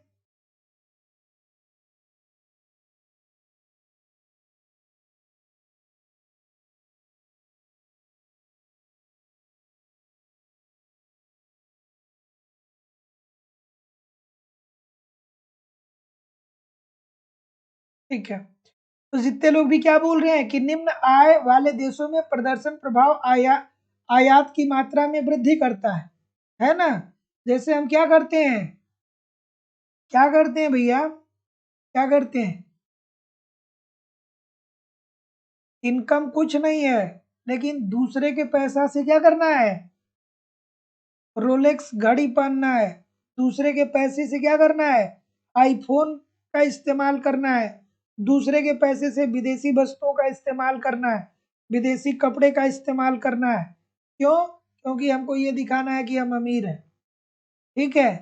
ठीक है, तो जितने लोग भी क्या बोल रहे हैं कि निम्न आय वाले देशों में प्रदर्शन प्रभाव आयात की मात्रा में वृद्धि करता है ना? जैसे हम क्या करते हैं, क्या करते हैं भैया, क्या करते हैं? इनकम कुछ नहीं है, लेकिन दूसरे के पैसा से क्या करना है? रोलेक्स घड़ी पहनना है। दूसरे के पैसे से क्या करना है? आईफोन का इस्तेमाल करना है। दूसरे के पैसे से विदेशी वस्तुओं का इस्तेमाल करना है, विदेशी कपड़े का इस्तेमाल करना है। क्यों? क्योंकि हमको ये दिखाना है कि हम अमीर हैं। ठीक है,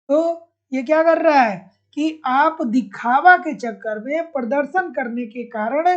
तो ये क्या कर रहा है कि आप दिखावा के चक्कर में, प्रदर्शन करने के कारण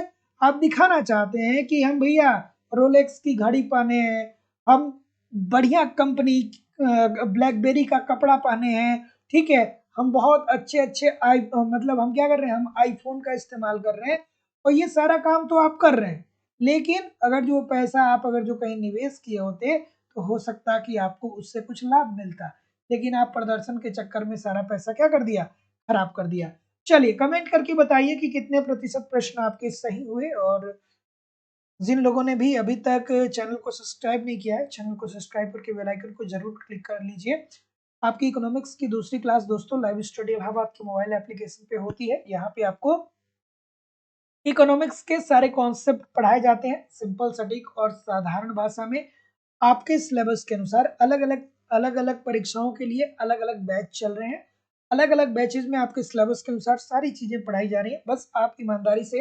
आप दिखाना चाहते हैं कि हम भैया रोलेक्स की घड़ी पहने हैं, हम बढ़िया कंपनी ब्लैकबेरी का कपड़ा पहने हैं। ठीक है, हम बहुत अच्छे अच्छे मतलब हम क्या कर रहे हैं? हम आईफोन का इस्तेमाल कर रहे हैं, और ये सारा काम तो आप कर रहे हैं। लेकिन अगर जो पैसा आप अगर जो कहीं निवेश किए होते तो हो सकता कि आपको उससे कुछ लाभ मिलता, लेकिन आप प्रदर्शन के चक्कर में सारा पैसा क्या कर दिया? खराब कर दिया। चलिए, कमेंट करके बताइए कि कितने प्रतिशत प्रश्न आपके सही हुए, और जिन लोगों ने भी अभी तक चैनल को सब्सक्राइब नहीं किया है, चैनल को सब्सक्राइब करके बेल आइकन को जरूर क्लिक कर लीजिए। आपकी इकोनॉमिक्स की दूसरी क्लास दोस्तों लाइव स्टडी हब आपके मोबाइल एप्लीकेशन पे होती है। यहाँ पे आपको इकोनॉमिक्स के सारे कॉन्सेप्ट पढ़ाए जाते हैं, सिंपल, सटीक और साधारण भाषा में। आपके सिलेबस के अनुसार अलग अलग परीक्षाओं के लिए अलग अलग बैच चल रहे हैं। अलग अलग बैचेज में आपके सिलेबस के अनुसार सारी चीजें पढ़ाई जा रही हैं। बस आप ईमानदारी से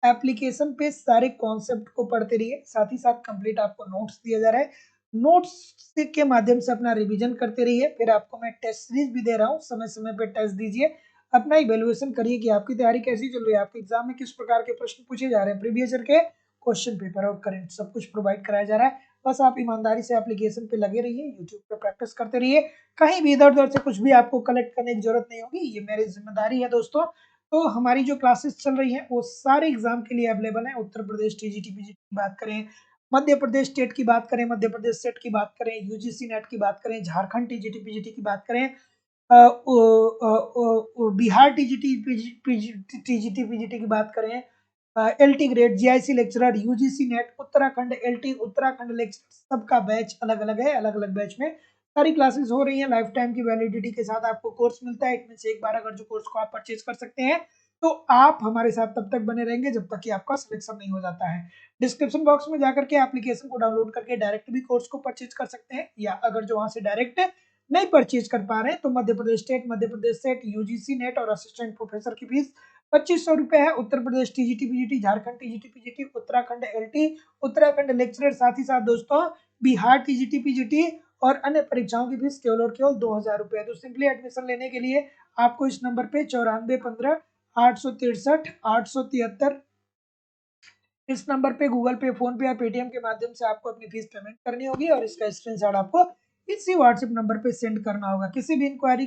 एप्लीकेशन पे सारे कॉन्सेप्ट को पढ़ते रहिए, साथ ही साथ कंप्लीट आपको नोट्स दिया जा रहा है। नोट्स के माध्यम से अपना रिवीजन करते रहिए। फिर आपको मैं टेस्ट सीरीज भी दे रहा हूँ, समय समय पे टेस्ट दीजिए, अपना इवेल्युएशन करिए कि आपकी तैयारी कैसी चल रही है, आपके एग्जाम में किस प्रकार के प्रश्न पूछे जा रहे हैं, प्रीवियस ईयर के क्वेश्चन पेपर और करंट सब कुछ प्रोवाइड कराया जा रहा है। बस आप ईमानदारी से एप्लीकेशन पे लगे रहिए, यूट्यूब पे प्रैक्टिस करते रहिए। कहीं भी इधर उधर से कुछ भी आपको कलेक्ट करने की जरूरत नहीं होगी, ये मेरी जिम्मेदारी है दोस्तों। तो हमारी जो क्लासेस चल रही हैं वो सारे एग्जाम के लिए अवेलेबल हैं। उत्तर प्रदेश टीजीटी पीजीटी की बात करें, मध्य प्रदेश स्टेट की बात करें, मध्य प्रदेश सेट की बात करें, यूजीसी नेट की बात करें, झारखंड टीजीटी पीजीटी की बात करें, बिहार टीजीटी टीजीटी पीजीटी की बात करें, LT grade, GIC lecturer, UGC net, Uttarakhand LT, Uttarakhand lecture, सबका बैच अलग अलग है। अलग अलग बैच में सारी क्लासेस हो रही हैं। लाइफ टाइम की वैलिडिटी के साथ आपको कोर्स मिलता है। इनमें से एक बार अगर जो कोर्स को आप परचेज कर सकते हैं तो आप हमारे साथ तब तक बने रहेंगे जब तक कि आपका सिलेक्शन नहीं हो जाता है। डिस्क्रिप्शन बॉक्स में जाकर के एप्लीकेशन को डाउनलोड करके डायरेक्ट भी कोर्स को परचेज कर सकते हैं, या अगर जो वहां से डायरेक्ट नहीं परचेज कर पा रहे हैं तो Madhya Pradesh state, Madhya Pradesh SET, UGC NET और असिस्टेंट प्रोफेसर की फीस 2500 रुपए है। Uttar Pradesh TGT PGT, Jharkhand TGT PGT, Uttarakhand LT, Uttarakhand lecturer, साथ ही साथ दोस्तों बिहार टीजीटी पीजीटी और अन्य परीक्षाओं की फीस केवल और केवल 2000 रुपए। तो सिंपली एडमिशन लेने के लिए आपको इस नंबर पे 9415 863 873 इस नंबर पे गूगल पे, फोन पे या पेटीएम के माध्यम से आपको अपनी फीस पेमेंट करनी होगी और इसका स्क्रीनशॉट आपको इसी व्हाट्सएप नंबर पे सेंड करना होगा। किसी भी इंक्वायरी